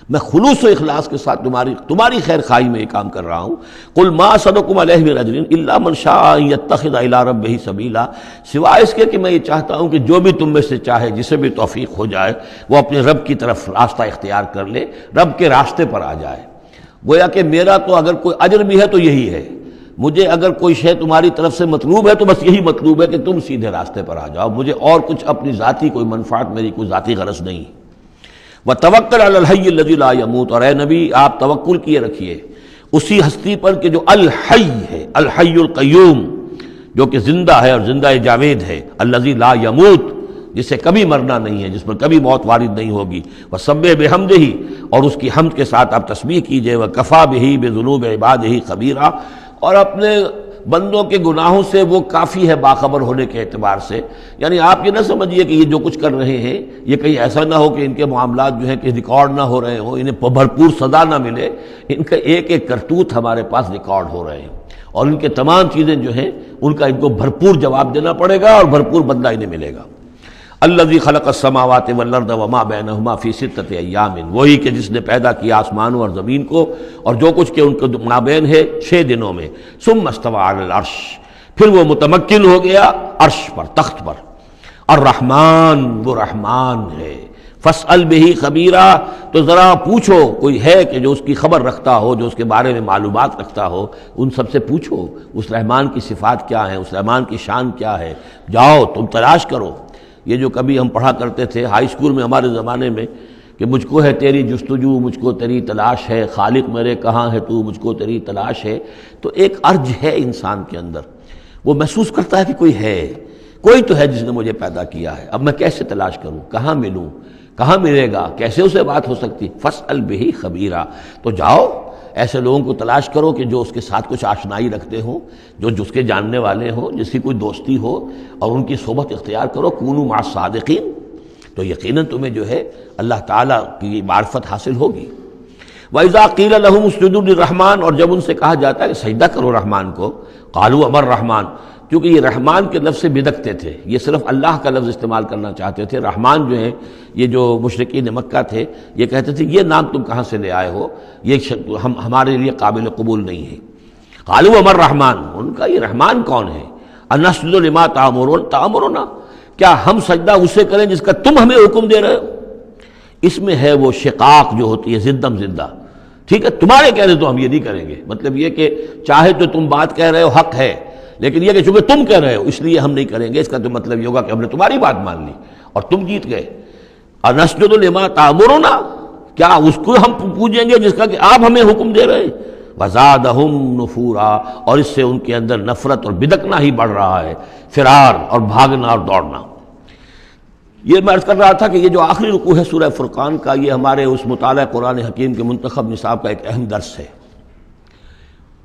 میں خلوص و اخلاص کے ساتھ تمہاری خیر خواہی میں یہ کام کر رہا ہوں۔ قل ما اسألکم علیہ من اجر الا من شاء ان یتخذ الی ربہ سبیلا، سوائے اس کے کہ میں یہ چاہتا ہوں کہ جو بھی تم میں سے چاہے، جسے بھی توفیق ہو جائے، وہ اپنے رب کی طرف راستہ اختیار کر لے، رب کے راستے پر آ جائے۔ گویا کہ میرا تو اگر کوئی اجر بھی ہے تو یہی ہے، مجھے اگر کوئی شے تمہاری طرف سے مطلوب ہے تو بس یہی مطلوب ہے کہ تم سیدھے راستے پر آ جاؤ، مجھے اور کچھ اپنی ذاتی کوئی منفعت، میری کوئی ذاتی غرض نہیں۔ وَتَوَكَّلْ عَلَى الْحَيِّ الَّذِي لَا يَمُوتُ، اور اے نبی آپ توکل کیے رکھیے اسی ہستی پر کہ جو الحی ہے، الحی القیوم، جو کہ زندہ ہے اور زندہ جاوید ہے، الذی لا یموت، جسے کبھی مرنا نہیں ہے، جس پر کبھی موت وارد نہیں ہوگی۔ وَسَبِّحْ بِحَمْدِهِ، اور اس کی حمد کے ساتھ آپ تسبیح کیجئے۔ وَكَفَىٰ بِهِ بِذُنُوبِ عِبَادِهِ خَبِيرًا، اور اپنے بندوں کے گناہوں سے وہ کافی ہے باخبر ہونے کے اعتبار سے۔ یعنی آپ یہ نہ سمجھیے کہ یہ جو کچھ کر رہے ہیں یہ کہیں ایسا نہ ہو کہ ان کے معاملات جو ہیں کہ ریکارڈ نہ ہو رہے ہوں، انہیں بھرپور سزا نہ ملے، ان کا ایک ایک کرتوت ہمارے پاس ریکارڈ ہو رہے ہیں، اور ان کے تمام چیزیں جو ہیں ان کا ان کو بھرپور جواب دینا پڑے گا اور بھرپور بدلہ انہیں ملے گا۔ الذی خلق السماوات والارض وما بینہما فی ستۃ ایام، وہی کہ جس نے پیدا کیا آسمانوں اور زمین کو اور جو کچھ کہ ان کے مابین ہے 6 دنوں میں۔ ثم استوى علی العرش، پھر وہ متمکن ہو گیا عرش پر، تخت پر۔ الرحمن، وہ رحمان ہے، فاسأل بہ خبیرا، تو ذرا پوچھو، کوئی ہے کہ جو اس کی خبر رکھتا ہو، جو اس کے بارے میں معلومات رکھتا ہو، ان سب سے پوچھو اس رحمان کی صفات کیا ہیں، اس رحمان کی شان کیا ہے، جاؤ تم تلاش کرو۔ یہ جو کبھی ہم پڑھا کرتے تھے ہائی اسکول میں ہمارے زمانے میں کہ مجھ کو ہے تیری جستجو، مجھ کو تیری تلاش ہے، خالق میرے کہاں ہے تو، مجھ کو تیری تلاش ہے، تو ایک ارج ہے انسان کے اندر، وہ محسوس کرتا ہے کہ کوئی ہے، کوئی تو ہے جس نے مجھے پیدا کیا ہے، اب میں کیسے تلاش کروں، کہاں ملوں، کہاں ملے گا، کیسے اسے بات ہو سکتی، فاسأل بہ خبیرا، تو جاؤ ایسے لوگوں کو تلاش کرو کہ جو اس کے ساتھ کچھ آشنائی رکھتے ہوں، جو جس کے جاننے والے ہوں، جس کی کوئی دوستی ہو، اور ان کی صحبت اختیار کرو، کونوا مع الصادقین، تو یقیناً تمہیں جو ہے اللہ تعالیٰ کی معرفت حاصل ہوگی۔ وَإِذَا قِيلَ لَهُمُ اسْجُدُوا لِلرَّحْمَٰنِ، اور جب ان سے کہا جاتا ہے کہ سجدہ کرو رحمان کو، قالوا امر رحمان، کیونکہ یہ رحمان کے لفظ سے بدکتے تھے، یہ صرف اللہ کا لفظ استعمال کرنا چاہتے تھے۔ رحمان جو ہیں یہ جو مشرکین مکہ تھے یہ کہتے تھے یہ نام تم کہاں سے لے آئے ہو، یہ ہمارے لیے قابل قبول نہیں ہے۔ قالوا امر رحمان، ان کا یہ رحمان کون ہے؟ انسجد لما تأمرنا، کیا ہم سجدہ اسے کریں جس کا تم ہمیں حکم دے رہے ہو؟ اس میں ہے وہ شقاق جو ہوتی ہے زدم زدہ، ٹھیک ہے، تمہارے کہہ رہے تو ہم یہ نہیں کریں گے، مطلب یہ کہ چاہے تو تم بات کہہ رہے ہو حق ہے، لیکن یہ کہ چونکہ تم کہہ رہے ہو اس لیے ہم نہیں کریں گے، اس کا تو مطلب یہ ہوگا کہ ہم نے تمہاری بات مان لی اور تم جیت گئے۔ انسجد لما تأمرنا، کیا اس کو ہم پوجیں گے جس کا کہ آپ ہمیں حکم دے رہے ہیں؟ وزادہم نفورا، اور اس سے ان کے اندر نفرت اور بدکنا ہی بڑھ رہا ہے، فرار اور بھاگنا اور دوڑنا۔ یہ میں عرض کر رہا تھا کہ یہ جو آخری رکوع ہے سورہ فرقان کا، یہ ہمارے اس مطالعہ قرآن حکیم کے منتخب نصاب کا ایک اہم درس ہے۔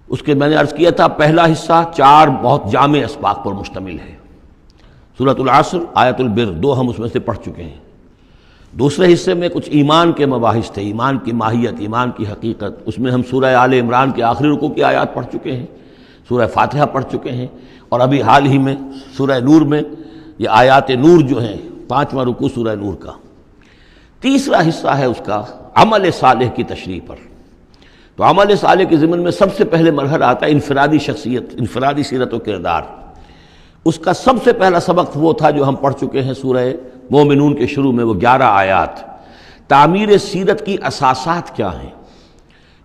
اس کے میں نے عرض کیا تھا پہلا حصہ 4 بہت جامع اسباق پر مشتمل ہے، سورۃ العصر، آیت البر، 2 ہم اس میں سے پڑھ چکے ہیں۔ دوسرے حصے میں کچھ ایمان کے مباحث تھے، ایمان کی ماہیت، ایمان کی حقیقت، اس میں ہم سورہ آل عمران کے آخری رکوع کی آیات پڑھ چکے ہیں، سورہ فاتحہ پڑھ چکے ہیں، اور ابھی حال ہی میں سورہ نور میں یہ آیات نور جو ہیں، 5واں رکوع سورہ نور کا۔ تیسرا حصہ ہے اس کا عمل صالح کی تشریح پر۔ تو عمل صالح کے ضمن میں سب سے پہلے مرحلہ آتا ہے انفرادی شخصیت، انفرادی سیرت و کردار۔ اس کا سب سے پہلا سبق وہ تھا جو ہم پڑھ چکے ہیں سورہ مومنون کے شروع میں، وہ 11 آیات۔ تعمیر سیرت کی اساسات کیا ہیں،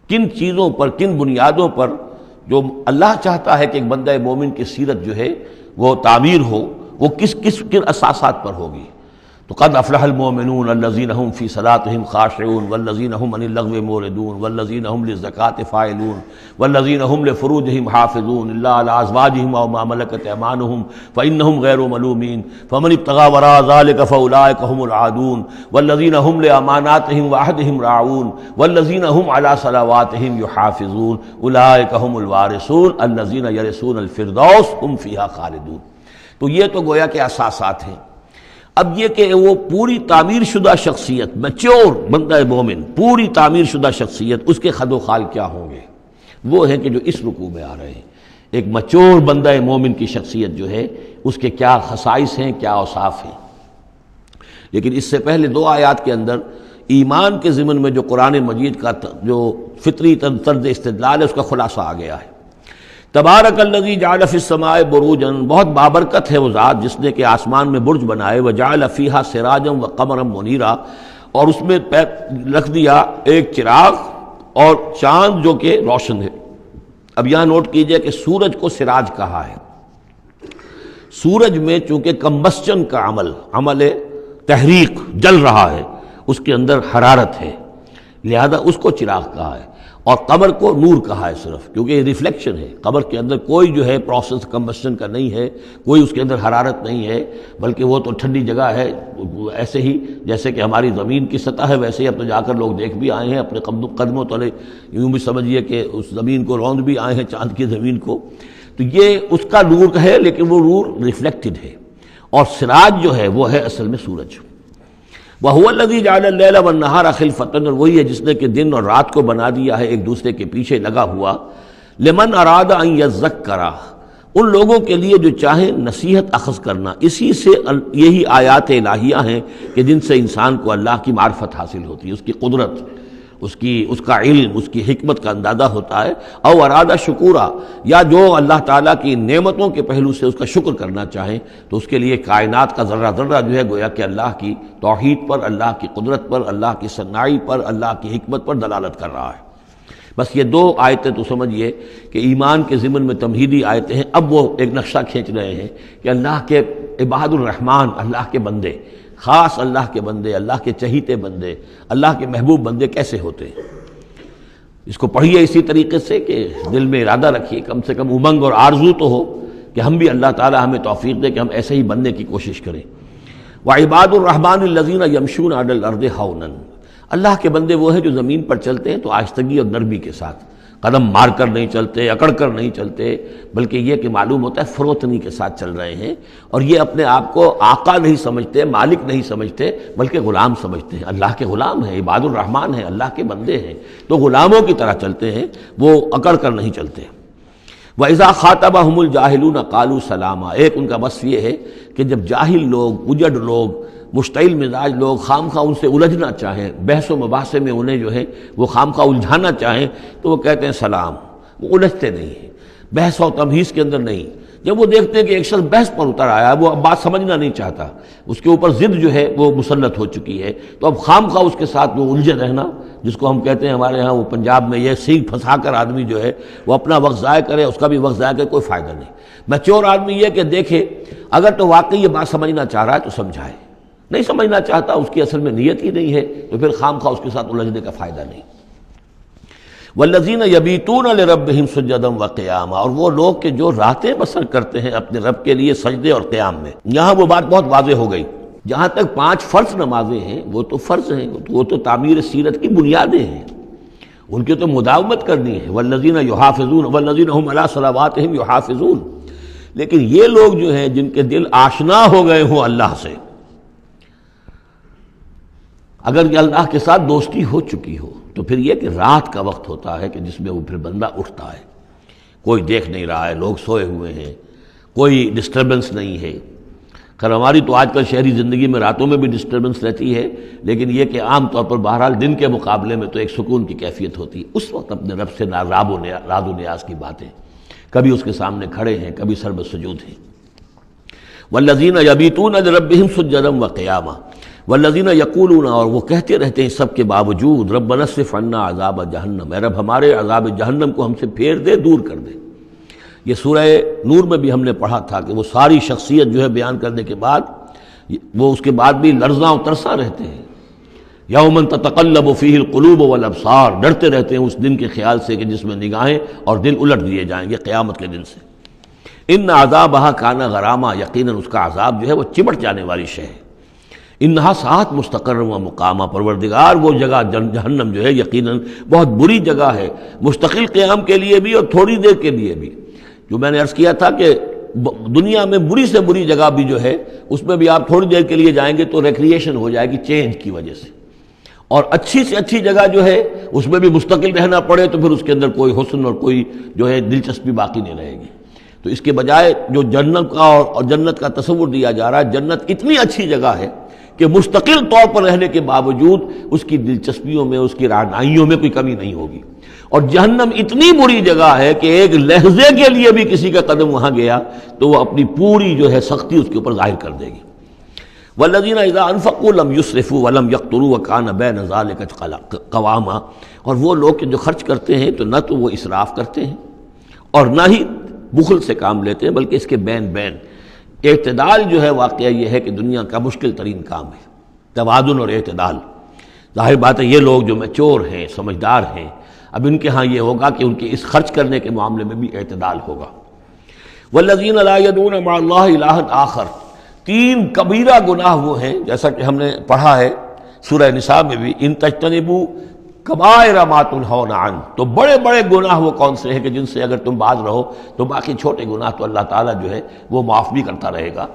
کن چیزوں پر، کن بنیادوں پر جو اللہ چاہتا ہے کہ ایک بندہ مومن کی سیرت جو ہے وہ تعمیر ہو، وہ کن اساسات پر ہوگی۔ تو قد افلح المؤمنون الذین هم فی صلاتهم خاشعون والذین هم عن اللغو معرضون والذین هم للزکاة فاعلون والذین هم لفروجهم حافظون الا علی ازواجهم او ما ملکت ایمانهم فانهم غیر ملومین فمن ابتغى وراء ذلك فاولئک هم العادون والذین هم لاماناتهم وعهدهم راعون والذین هم علی صلواتهم یحافظون اولئک هم الوارثون الذین یرثون الفردوس هم فیها خالدون۔ تو یہ تو گویا کہ اساسات ہیں۔ اب یہ کہ وہ پوری تعمیر شدہ شخصیت، میچور بندہ مومن، پوری تعمیر شدہ شخصیت، اس کے خد و خال کیا ہوں گے، وہ ہیں کہ جو اس رکوع میں آ رہے ہیں۔ ایک میچور بندہ مومن کی شخصیت جو ہے اس کے کیا خصائص ہیں، کیا اوصاف ہیں۔ لیکن اس سے پہلے 2 آیات کے اندر ایمان کے ضمن میں جو قرآن مجید کا جو فطری طرز استدلال ہے اس کا خلاصہ آ گیا ہے۔ تبارک الذی جعل فی السماء بروجا، بہت بابرکت ہے وہ ذات جس نے کہ آسمان میں برج بنائے، وجعل فیہا سراجا وقمرا منیرا، اور اس میں رکھ دیا ایک چراغ اور چاند جو کہ روشن ہے۔ اب یہاں نوٹ کیجئے کہ سورج کو سراج کہا ہے۔ سورج میں چونکہ کمبسچن کا عمل تحریک، جل رہا ہے، اس کے اندر حرارت ہے، لہذا اس کو چراغ کہا ہے، اور قمر کو نور کہا ہے صرف، کیونکہ یہ ریفلیکشن ہے۔ قمر کے اندر کوئی جو ہے پروسیس کمبسشن کا نہیں ہے، کوئی اس کے اندر حرارت نہیں ہے، بلکہ وہ تو ٹھنڈی جگہ ہے، ایسے ہی جیسے کہ ہماری زمین کی سطح ہے ویسے ہی اب تو جا کر لوگ دیکھ بھی آئے ہیں اپنے قدموں تلے، یوں بھی سمجھیے کہ اس زمین کو روند بھی آئے ہیں، چاند کی زمین کو۔ تو یہ اس کا نور ہے، لیکن وہ نور ریفلیکٹڈ ہے، اور سراج جو ہے وہ ہے اصل میں سورج۔ وَهُوَ الَّذِي جَعَلَ اللَّيْلَ وَالنَّهَارَ خِلْفَةً، اور وہی ہے جس نے کہ دن اور رات کو بنا دیا ہے ایک دوسرے کے پیچھے لگا ہوا، لِمَنْ أَرَادَ أَنْ يَذَّكَّرَ، ان لوگوں کے لیے جو چاہیں نصیحت اخذ کرنا۔ اسی سے یہی آیات الہیہ ہیں کہ جن سے انسان کو اللہ کی معرفت حاصل ہوتی ہے، اس کی قدرت، اس کا علم، اس کی حکمت کا اندازہ ہوتا ہے۔ او ارادہ شکورا، یا جو اللہ تعالیٰ کی نعمتوں کے پہلو سے اس کا شکر کرنا چاہیں تو اس کے لیے کائنات کا ذرہ ذرہ جو ہے گویا کہ اللہ کی توحید پر، اللہ کی قدرت پر، اللہ کی صناعی پر، اللہ کی حکمت پر دلالت کر رہا ہے۔ بس یہ دو آیتیں تو سمجھیے کہ ایمان کے ضمن میں تمہیدی آیتیں ہیں۔ اب وہ ایک نقشہ کھینچ رہے ہیں کہ اللہ کے عباد الرحمن، اللہ کے بندے، خاص اللہ کے بندے، اللہ کے چہیتے بندے، اللہ کے محبوب بندے کیسے ہوتے ہیں۔ اس کو پڑھیے اسی طریقے سے کہ دل میں ارادہ رکھیے، کم سے کم امنگ اور آرزو تو ہو کہ ہم بھی اللہ تعالی ہمیں توفیق دے کہ ہم ایسے ہی بننے کی کوشش کریں۔ وعباد الرحمن الذین یمشون علی الارض ہونا، اللہ کے بندے وہ ہیں جو زمین پر چلتے ہیں تو آہستگی اور نرمی کے ساتھ، قدم مار کر نہیں چلتے، اکڑ کر نہیں چلتے، بلکہ یہ کہ معلوم ہوتا ہے فروتنی کے ساتھ چل رہے ہیں، اور یہ اپنے آپ کو آقا نہیں سمجھتے، مالک نہیں سمجھتے، بلکہ غلام سمجھتے ہیں۔ اللہ کے غلام ہیں، عباد الرحمن ہیں، اللہ کے بندے ہیں، تو غلاموں کی طرح چلتے ہیں، وہ اکڑ کر نہیں چلتے۔ وَإِذَا خَاطَبَهُمُ الْجَاهِلُونَ قَالُوا سَلَامًا، ایک ان کا وصف یہ ہے کہ جب جاہل لوگ، اجڑ لوگ، مشتعل مزاج لوگ خام خواہ ان سے الجھنا چاہیں، بحث و مباحثے میں انہیں جو ہے وہ خام خواہ الجھانا چاہیں تو وہ کہتے ہیں سلام، وہ الجھتے نہیں ہیں، بحث و تمہیز کے اندر نہیں۔ جب وہ دیکھتے ہیں کہ ایک شخص بحث پر اتر آیا، وہ اب بات سمجھنا نہیں چاہتا، اس کے اوپر ضد جو ہے وہ مسلط ہو چکی ہے، تو اب خام خواہ اس کے ساتھ وہ الجھے رہنا، جس کو ہم کہتے ہیں ہمارے ہاں وہ پنجاب میں یہ سینگ پھنسا کر آدمی جو ہے وہ اپنا وقت ضائع کرے، اس کا بھی وقت ضائع کرے، کوئی فائدہ نہیں۔ میچور آدمی یہ کہ دیکھے اگر تو واقعی یہ بات سمجھنا چاہ رہا ہے تو سمجھائے، نہیں سمجھنا چاہتا، اس کی اصل میں نیت ہی نہیں ہے، تو پھر خام خواہ اس کے ساتھ الجھنے کا فائدہ نہیں۔ والذین یبیتون لربہم سجدا وقیاما، اور وہ لوگ کہ جو راتیں بسر کرتے ہیں اپنے رب کے لیے سجدے اور قیام میں۔ یہاں وہ بات بہت واضح ہو گئی، جہاں تک 5 فرض نمازیں ہیں وہ تو فرض ہیں، وہ تو تعمیر سیرت کی بنیادیں ہیں، ان کی تو مداومت کرنی ہے۔ والذین یحافظون والذین هم علی صلواتہم یحافظون، لیکن یہ لوگ جو ہیں جن کے دل آشنا ہو گئے ہوں اللہ سے، اگر یہ اللہ کے ساتھ دوستی ہو چکی ہو تو پھر یہ کہ رات کا وقت ہوتا ہے کہ جس میں وہ پھر بندہ اٹھتا ہے، کوئی دیکھ نہیں رہا ہے، لوگ سوئے ہوئے ہیں، کوئی ڈسٹربنس نہیں ہے۔ خیر ہماری تو آج کل شہری زندگی میں راتوں میں بھی ڈسٹربنس رہتی ہے، لیکن یہ کہ عام طور پر بہرحال دن کے مقابلے میں تو ایک سکون کی کیفیت ہوتی ہے۔ اس وقت اپنے رب سے راز و نیاز کی باتیں، کبھی اس کے سامنے کھڑے ہیں، کبھی سر بسجود ہیں۔ والذین یبیتون لربہم سجدا وقیاما والذین یقولون، اور وہ کہتے رہتے ہیں سب کے باوجود، ربنا اصرف عنا عذاب جہنم، اے رب ہمارے عذاب جہنم کو ہم سے پھیر دے، دور کر دے۔ یہ سورہ نور میں بھی ہم نے پڑھا تھا کہ وہ ساری شخصیت جو ہے بیان کرنے کے بعد وہ اس کے بعد بھی لرزاں و ترساں رہتے ہیں۔ یوما تتقلب فیہ القلوب والابصار، ڈرتے رہتے ہیں اس دن کے خیال سے کہ جس میں نگاہیں اور دل الٹ دیے جائیں گے قیامت کے دن سے۔ ان عذابہا کان غراما، یقیناً اس کا عذاب جو ہے وہ چمٹ جانے والی شے ہے۔ انہا ساعت مستقر و مقامہ، پروردگار وہ جگہ جہنم جو ہے یقیناً بہت بری جگہ ہے، مستقل قیام کے لیے بھی اور تھوڑی دیر کے لیے بھی۔ جو میں نے عرض کیا تھا کہ دنیا میں بری سے بری جگہ بھی جو ہے اس میں بھی آپ تھوڑی دیر کے لیے جائیں گے تو ریکریشن ہو جائے گی چینج کی وجہ سے، اور اچھی سے اچھی جگہ جو ہے اس میں بھی مستقل رہنا پڑے تو پھر اس کے اندر کوئی حسن اور کوئی جو ہے دلچسپی باقی نہیں رہے گی۔ تو اس کے بجائے جو جنت کا اور جنت کا تصور دیا جا رہا ہے، جنت اتنی اچھی جگہ ہے کہ مستقل طور پر رہنے کے باوجود اس کی دلچسپیوں میں، اس کی رعنائیوں میں کوئی کمی نہیں ہوگی، اور جہنم اتنی بری جگہ ہے کہ ایک لحظے کے لیے بھی کسی کا قدم وہاں گیا تو وہ اپنی پوری جو ہے سختی اس کے اوپر ظاہر کر دے گی۔ والذین اذا انفقوا لم یسرفوا ولم یقتروا وکان بین ذلک قواما، اور وہ لوگ کہ جو خرچ کرتے ہیں تو نہ تو وہ اسراف کرتے ہیں اور نہ ہی بخل سے کام لیتے ہیں، بلکہ اس کے بین اعتدال جو ہے واقعہ یہ ہے کہ دنیا کا مشکل ترین کام ہے، توازن اور اعتدال۔ ظاہر بات ہے یہ لوگ جو میچور ہیں، سمجھدار ہیں، اب ان کے ہاں یہ ہوگا کہ ان کے اس خرچ کرنے کے معاملے میں بھی اعتدال ہوگا۔ والذین لا یدعون مع اللہ الہا آخر، 3 کبیرہ گناہ وہ ہیں جیسا کہ ہم نے پڑھا ہے سورہ نساء میں بھی، ان تجتنبوا کبائر ما تنہون عنہ، تو بڑے بڑے گناہ وہ کون سے ہیں کہ جن سے اگر تم باز رہو تو باقی چھوٹے گناہ تو اللہ تعالیٰ جو ہے وہ معاف بھی کرتا رہے گا۔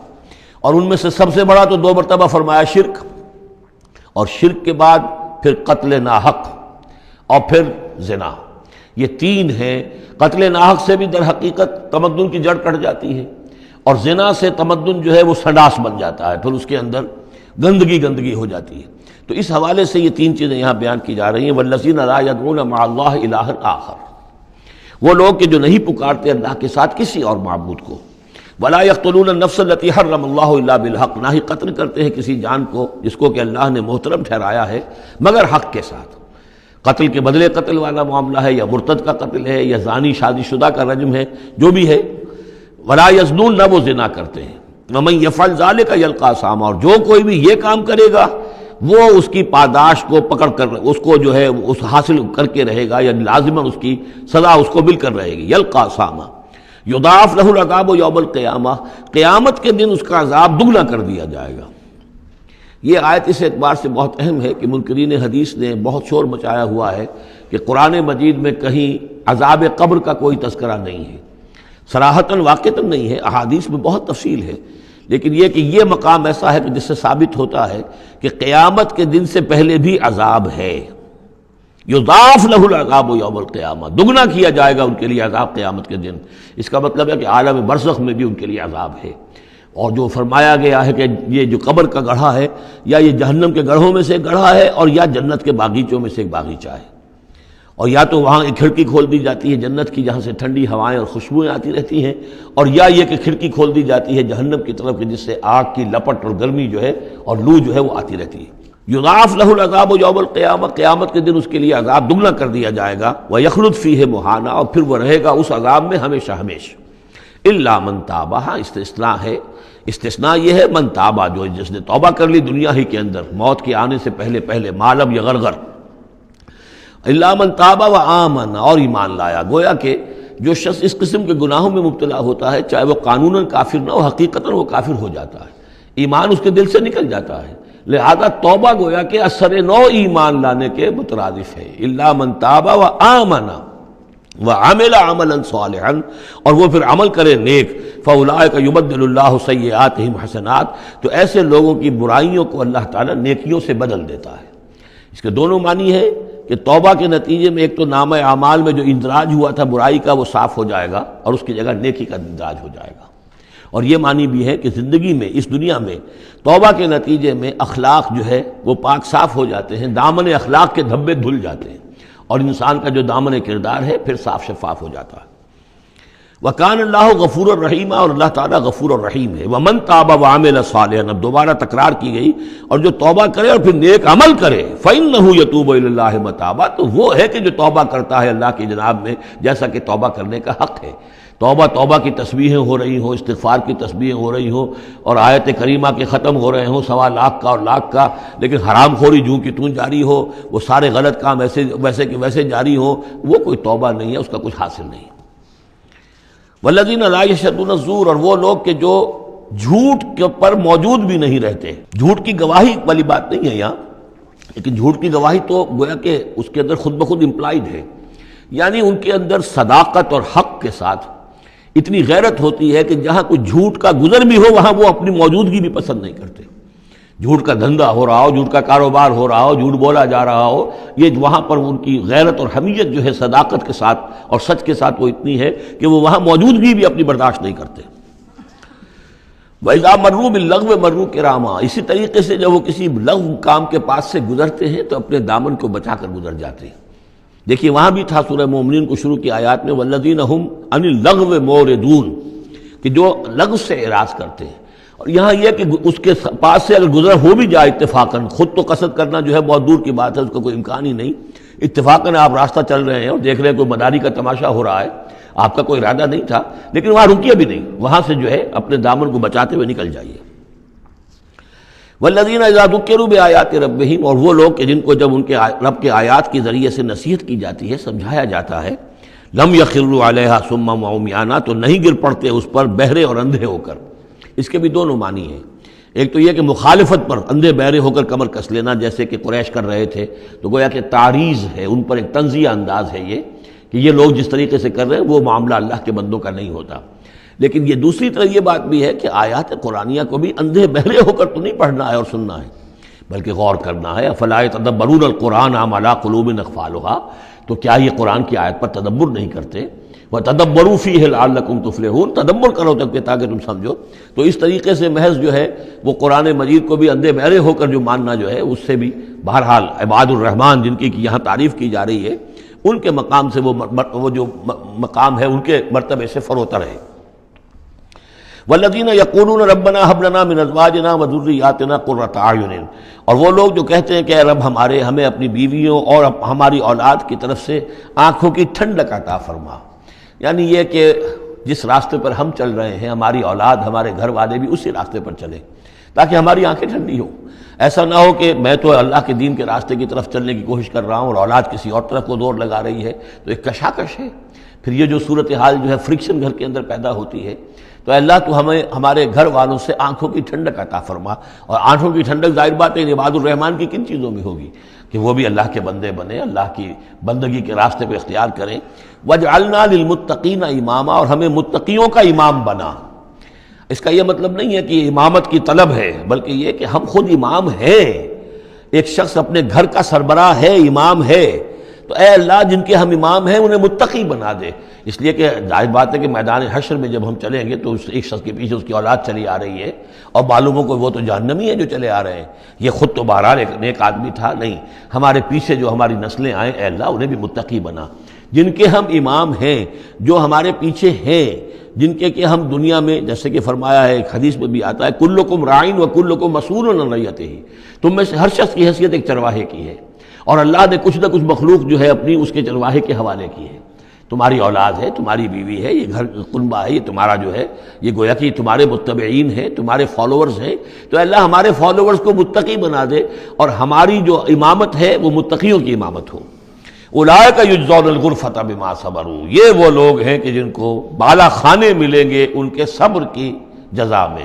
اور ان میں سے سب سے بڑا تو 2 مرتبہ فرمایا شرک، اور شرک کے بعد پھر قتل ناحق اور پھر زنا، یہ 3 ہیں۔ قتل ناحق سے بھی در حقیقت تمدن کی جڑ کٹ جاتی ہے، اور زنا سے تمدن جو ہے وہ سنڈاس بن جاتا ہے، پھر اس کے اندر گندگی ہو جاتی ہے۔ تو اس حوالے سے یہ تین چیزیں یہاں بیان کی جا رہی ہیں. والذین لا یدعون مع اللہ الہا آخر، وہ لوگ کہ جو نہیں پکارتے اللہ کے ساتھ کسی اور معبود کو. ولا یقتلون النفس التي حرم اللہ الا بالحق، نہ ہی قتل کرتے ہیں کسی جان کو جس کو کہ اللہ نے محترم ٹھہرایا ہے مگر حق کے ساتھ. قتل کے بدلے قتل والا معاملہ ہے، یا مرتد کا قتل ہے، یا زانی شادی شدہ کا رجم ہے، جو بھی ہے. ولا یزنون، نہ وہ زنا کرتے ہیں. ومن یفعل ذلک یلقى اثاما، اور جو کوئی بھی یہ کام کرے گا وہ اس کی پاداش کو پکڑ کر اس کو جو ہے اس حاصل کر کے رہے گا، یعنی لازماً اس کی سزا اس کو مل کر رہے گی. یلقى اثاما یضاعف له العذاب یوم القیامہ، قیامت کے دن اس کا عذاب دگنا کر دیا جائے گا. یہ آیت اس اعتبار سے بہت اہم ہے کہ منکرین حدیث نے بہت شور مچایا ہوا ہے کہ قرآن مجید میں کہیں عذاب قبر کا کوئی تذکرہ نہیں ہے، صراحتاً واقعتاً نہیں ہے، احادیث میں بہت تفصیل ہے، لیکن یہ کہ یہ مقام ایسا ہے کہ جس سے ثابت ہوتا ہے کہ قیامت کے دن سے پہلے بھی عذاب ہے. یضاعف له العذاب یوم القیامہ، دگنا کیا جائے گا ان کے لیے عذاب قیامت کے دن. اس کا مطلب ہے کہ عالم برزخ میں بھی ان کے لیے عذاب ہے. اور جو فرمایا گیا ہے کہ یہ جو قبر کا گڑھا ہے یا یہ جہنم کے گڑھوں میں سے ایک گڑھا ہے، اور یا جنت کے باغیچوں میں سے ایک باغیچہ ہے. اور یا تو وہاں ایک کھڑکی کھول دی جاتی ہے جنت کی جہاں سے ٹھنڈی ہوائیں اور خوشبوئیں آتی رہتی ہیں، اور یا یہ کہ کھڑکی کھول دی جاتی ہے جہنم کی طرف جس سے آگ کی لپٹ اور گرمی جو ہے اور لو جو ہے وہ آتی رہتی ہے. یضاعف له العذاب یوم القیامہ، قیامت کے دن اس کے لیے عذاب دگنا کر دیا جائے گا. ویخلد فیہ مہانا، اور پھر وہ رہے گا اس عذاب میں ہمیشہ ہمیشہ. الا من تاب، ہاں استثناء ہے، استثناء یہ ہے من تابہ، جو جس نے توبہ کر لی دنیا ہی کے اندر موت کے آنے سے پہلے ما لم یغرغر. الا من تابہ وآمن، اور ایمان لایا. گویا کہ جو شخص اس قسم کے گناہوں میں مبتلا ہوتا ہے چاہے وہ قانوناً کافر نہ ہو، حقیقتاً وہ کافر ہو جاتا ہے، ایمان اس کے دل سے نکل جاتا ہے. لہذا توبہ گویا کہ اثر نو ایمان لانے کے مترادف ہے. الا من تاب وآمن وعمل عملا صالحا، اور وہ پھر عمل کرے نیک. فاولئک یبدل اللہ سیئاتہم حسنات، تو ایسے لوگوں کی برائیوں کو اللہ تعالیٰ نیکیوں سے بدل دیتا ہے. اس کے دونوں معنی ہے کہ توبہ کے نتیجے میں ایک تو نامہ اعمال میں جو اندراج ہوا تھا برائی کا وہ صاف ہو جائے گا اور اس کی جگہ نیکی کا اندراج ہو جائے گا. اور یہ معنی بھی ہے کہ زندگی میں اس دنیا میں توبہ کے نتیجے میں اخلاق جو ہے وہ پاک صاف ہو جاتے ہیں، دامن اخلاق کے دھبے دھل جاتے ہیں، اور انسان کا جو دامن کردار ہے پھر صاف شفاف ہو جاتا ہے. وَكَانَ اللَّهُ غَفُورًا رَحِيمًا، اور اللہ تعالیٰ غفور الرحیم ہے. وَمَن تَابَ وَعَمِلَ صَالِحًا، اب دوبارہ تکرار کی گئی، اور جو توبہ کرے اور پھر نیک عمل کرے. فَإِنَّهُ يَتُوبُ إِلَى اللَّهِ مَتَابًا، تو وہ ہے کہ جو توبہ کرتا ہے اللہ کی جناب میں جیسا کہ توبہ کرنے کا حق ہے. توبہ کی تسبیحیں ہو رہی ہوں، استغفار کی تسبیحیں ہو رہی ہوں، اور آیت کریمہ کے ختم ہو رہے ہوں 1.25 لاکھ کا اور لاکھ کا، لیکن حرام خوری جوں کی توں جاری ہو، وہ سارے غلط کام ویسے کہ ویسے جاری ہوں، وہ کوئی توبہ نہیں ہے، اس کا کچھ حاصل نہیں. والذین لا یشهدون الزور، اور وہ لوگ کہ جو جھوٹ کے پر موجود بھی نہیں رہتے. جھوٹ کی گواہی والی بات نہیں ہے یہاں، لیکن جھوٹ کی گواہی تو گویا کہ اس کے اندر خود بخود امپلائڈ ہے، یعنی ان کے اندر صداقت اور حق کے ساتھ اتنی غیرت ہوتی ہے کہ جہاں کوئی جھوٹ کا گزر بھی ہو وہاں وہ اپنی موجودگی بھی پسند نہیں کرتے. جھوٹ کا دھندا ہو رہا ہو، جھوٹ کا کاروبار ہو رہا ہو، جھوٹ بولا جا رہا ہو، یہ وہاں پر ان کی غیرت اور حمیت جو ہے صداقت کے ساتھ اور سچ کے ساتھ وہ اتنی ہے کہ وہ وہاں موجودگی بھی اپنی برداشت نہیں کرتے. وَإِذَا مَرُّوا بِاللَّغْوِ مَرُّوا كِرَامًا، اسی طریقے سے جب وہ کسی لغو کام کے پاس سے گزرتے ہیں تو اپنے دامن کو بچا کر گزر جاتے ہیں. دیکھیے وہاں بھی تھا سورہ مومنین کو شروع کی آیات میں وَالَّذِينَ هُمْ عَنِ اللَّغْوِ مُعْرِضُونَ، کہ جو لغو سے اعراض کرتے ہیں. اور یہاں یہ کہ اس کے پاس سے اگر گزر ہو بھی جائے اتفاقاً، خود تو قصد کرنا جو ہے بہت دور کی بات ہے، اس کا کوئی امکان ہی نہیں. اتفاقاً آپ راستہ چل رہے ہیں اور دیکھ رہے ہیں کوئی مداری کا تماشا ہو رہا ہے، آپ کا کوئی ارادہ نہیں تھا، لیکن وہاں رکیے بھی نہیں، وہاں سے جو ہے اپنے دامن کو بچاتے ہوئے نکل جائیے. والذین اذا ذکروا بآیات ربہم، اور وہ لوگ کہ جن کو جب ان کے رب کے آیات کے ذریعے سے نصیحت کی جاتی ہے، سمجھایا جاتا ہے، لم یخروا علیہا صما وعمیانا، تو نہیں گر پڑتے اس پر بہرے اور اندھے ہو کر. اس کے بھی دونوں معنی ہیں. ایک تو یہ کہ مخالفت پر اندھے بہرے ہو کر کمر کس لینا جیسے کہ قریش کر رہے تھے، تو گویا کہ تعریض ہے، ان پر ایک طنزیہ انداز ہے یہ کہ یہ لوگ جس طریقے سے کر رہے ہیں وہ معاملہ اللہ کے بندوں کا نہیں ہوتا. لیکن یہ دوسری طرف یہ بات بھی ہے کہ آیات قرآنیہ کو بھی اندھے بہرے ہو کر تو نہیں پڑھنا ہے اور سننا ہے، بلکہ غور کرنا ہے. افلا یتدبرون القرآن ام علی قلوب اقفالها، تو کیا یہ قرآن کی آیت پر تدبر نہیں کرتے؟ وَتَدَبَّرُوا فِيهِ لَعَلَّكُمْ تُفْلِحُونَ، تدبر کرو تاکہ تم سمجھو۔ تو اس طریقے سے محض جو ہے وہ قرآن مجید کو بھی اندھے بہرے ہو کر جو ماننا جو ہے اس سے بھی بہرحال عباد الرحمن جن کی یہاں تعریف کی جا رہی ہے ان کے مقام سے وہ جو مقام ہے ان کے مرتبے سے فروتر ہے۔ وَالَّذِينَ يَقُولُونَ رَبَّنَا هَبْ لَنَا مِنْ أَزْوَاجِنَا وَذُرِّيَّاتِنَا قُرَّةَ أَعْيُنٍ، اور وہ لوگ جو کہتے ہیں کہ اے رب ہمیں اپنی بیویوں اور ہماری اولاد کی طرف سے آنکھوں کی ٹھنڈک عطا فرما، یعنی یہ کہ جس راستے پر ہم چل رہے ہیں ہماری اولاد ہمارے گھر والے بھی اسی راستے پر چلیں تاکہ ہماری آنکھیں ٹھنڈی ہوں۔ ایسا نہ ہو کہ میں تو اللہ کے دین کے راستے کی طرف چلنے کی کوشش کر رہا ہوں اور اولاد کسی اور طرف کو دور لگا رہی ہے، تو ایک کشاکش ہے۔ پھر یہ جو صورتحال جو ہے فرکشن گھر کے اندر پیدا ہوتی ہے، تو اللہ تو ہمیں ہمارے گھر والوں سے آنکھوں کی ٹھنڈک عطا فرما، اور آنکھوں کی ٹھنڈک ظاہر بات ہے عباد الرحمن کی کن چیزوں میں ہوگی کہ وہ بھی اللہ کے بندے بنے، اللہ کی بندگی کے راستے کو اختیار کریں۔ وَاجْعَلْنَا لِلْمُتَّقِينَ إِمَامًا، اور ہمیں متقیوں کا امام بنا۔ اس کا یہ مطلب نہیں ہے کہ امامت کی طلب ہے، بلکہ یہ کہ ہم خود امام ہیں۔ ایک شخص اپنے گھر کا سربراہ ہے، امام ہے، تو اے اللہ جن کے ہم امام ہیں انہیں متقی بنا دے۔ اس لیے کہ ظاہر بات ہے کہ میدان حشر میں جب ہم چلیں گے تو ایک شخص کے پیچھے اس کی اولاد چلی آ رہی ہے اور معلوموں کو وہ تو جہنمی ہیں جو چلے آ رہے ہیں، یہ خود تو بہرحال ایک نیک آدمی تھا، نہیں، ہمارے پیچھے جو ہماری نسلیں آئیں اے اللہ انہیں بھی متقی بنا۔ جن کے ہم امام ہیں، جو ہمارے پیچھے ہیں، جن کے کہ ہم دنیا میں جیسے کہ فرمایا ہے ایک حدیث میں بھی آتا ہے کلکم راعٍ وکلکم مسئول عن رعیتہ، تم میں سے ہر شخص کی حیثیت ایک چرواہے کی ہے، اور اللہ نے کچھ نہ کچھ مخلوق جو ہے اپنی اس کے چرواہے کے حوالے کی ہے۔ تمہاری اولاد ہے، تمہاری بیوی ہے، یہ گھر کنبہ ہے، یہ تمہارا جو ہے یہ گویا کہ تمہارے متبعین ہیں، تمہارے فالوورز ہیں، تو اللہ ہمارے فالوورز کو متقی بنا دے اور ہماری جو امامت ہے وہ متقیوں کی امامت ہو۔ اولئک یجزون الغرفۃ بما صبروا، یہ وہ لوگ ہیں کہ جن کو بالا خانے ملیں گے ان کے صبر کی جزا میں،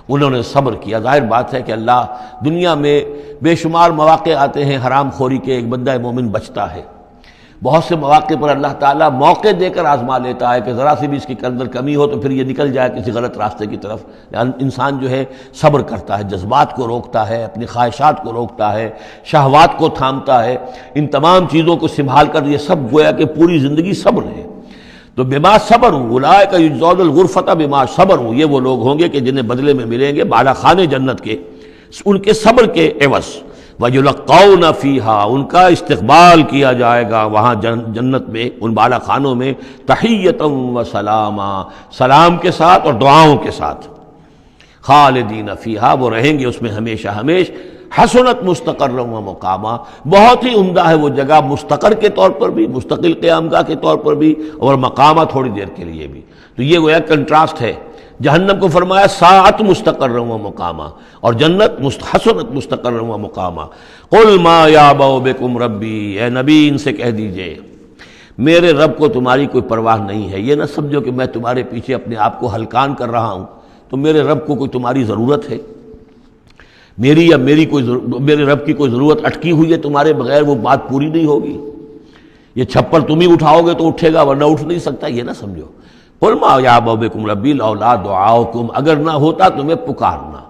انہوں نے صبر کیا۔ ظاہر بات ہے کہ اللہ دنیا میں بے شمار مواقع آتے ہیں حرام خوری کے، ایک بندہ مومن بچتا ہے، بہت سے مواقع پر اللہ تعالیٰ موقع دے کر آزما لیتا ہے کہ ذرا سی بھی اس کی اندر کمی ہو تو پھر یہ نکل جائے کسی غلط راستے کی طرف۔ انسان جو ہے صبر کرتا ہے، جذبات کو روکتا ہے، اپنی خواہشات کو روکتا ہے، شہوات کو تھامتا ہے، ان تمام چیزوں کو سنبھال کر یہ سب گویا کہ پوری زندگی صبر ہے۔ تو بما صبروا اولئک یجزون الغرفۃ بما صبروا، یہ وہ لوگ ہوں گے کہ جنہیں بدلے میں ملیں گے بالا خانے جنت کے ان کے صبر کے عوض۔ وَيُلَقَّوْنَ فِيهَا، ان کا استقبال کیا جائے گا وہاں جنت میں، ان بالا خانوں میں، تحیۃ وسلاما، سلام کے ساتھ اور دعاؤں کے ساتھ۔ خالدین فیہا، وہ رہیں گے اس میں ہمیشہ ہمیش۔ حسنت مستقرا و مقاما، بہت ہی عمدہ ہے وہ جگہ، مستقر کے طور پر بھی، مستقل قیام گاہ کے طور پر بھی، اور مقامہ تھوڑی دیر کے لیے بھی۔ تو یہ گویا کنٹراسٹ ہے۔ جہنم کو فرمایا ساعت مستقر و مقامہ، اور جنت حسنت مستقر و مقامہ۔ قل ما یعبأ بکم ربی، اے نبی ان سے کہہ دیجئے میرے رب کو تمہاری کوئی پرواہ نہیں ہے۔ یہ نہ سمجھو کہ میں تمہارے پیچھے اپنے آپ کو ہلکان کر رہا ہوں، تو میرے رب کو کوئی تمہاری ضرورت ہے؟ میری یا میرے رب کی کوئی ضرورت اٹکی ہوئی ہے تمہارے بغیر، وہ بات پوری نہیں ہوگی؟ یہ چھپر تم ہی اٹھاؤ گے تو اٹھے گا ورنہ اٹھ نہیں سکتا، یہ نہ سمجھو۔ قل ما یعبأ بکم ربی لولا دعاؤکم، اگر نہ ہوتا تمہیں پکارنا۔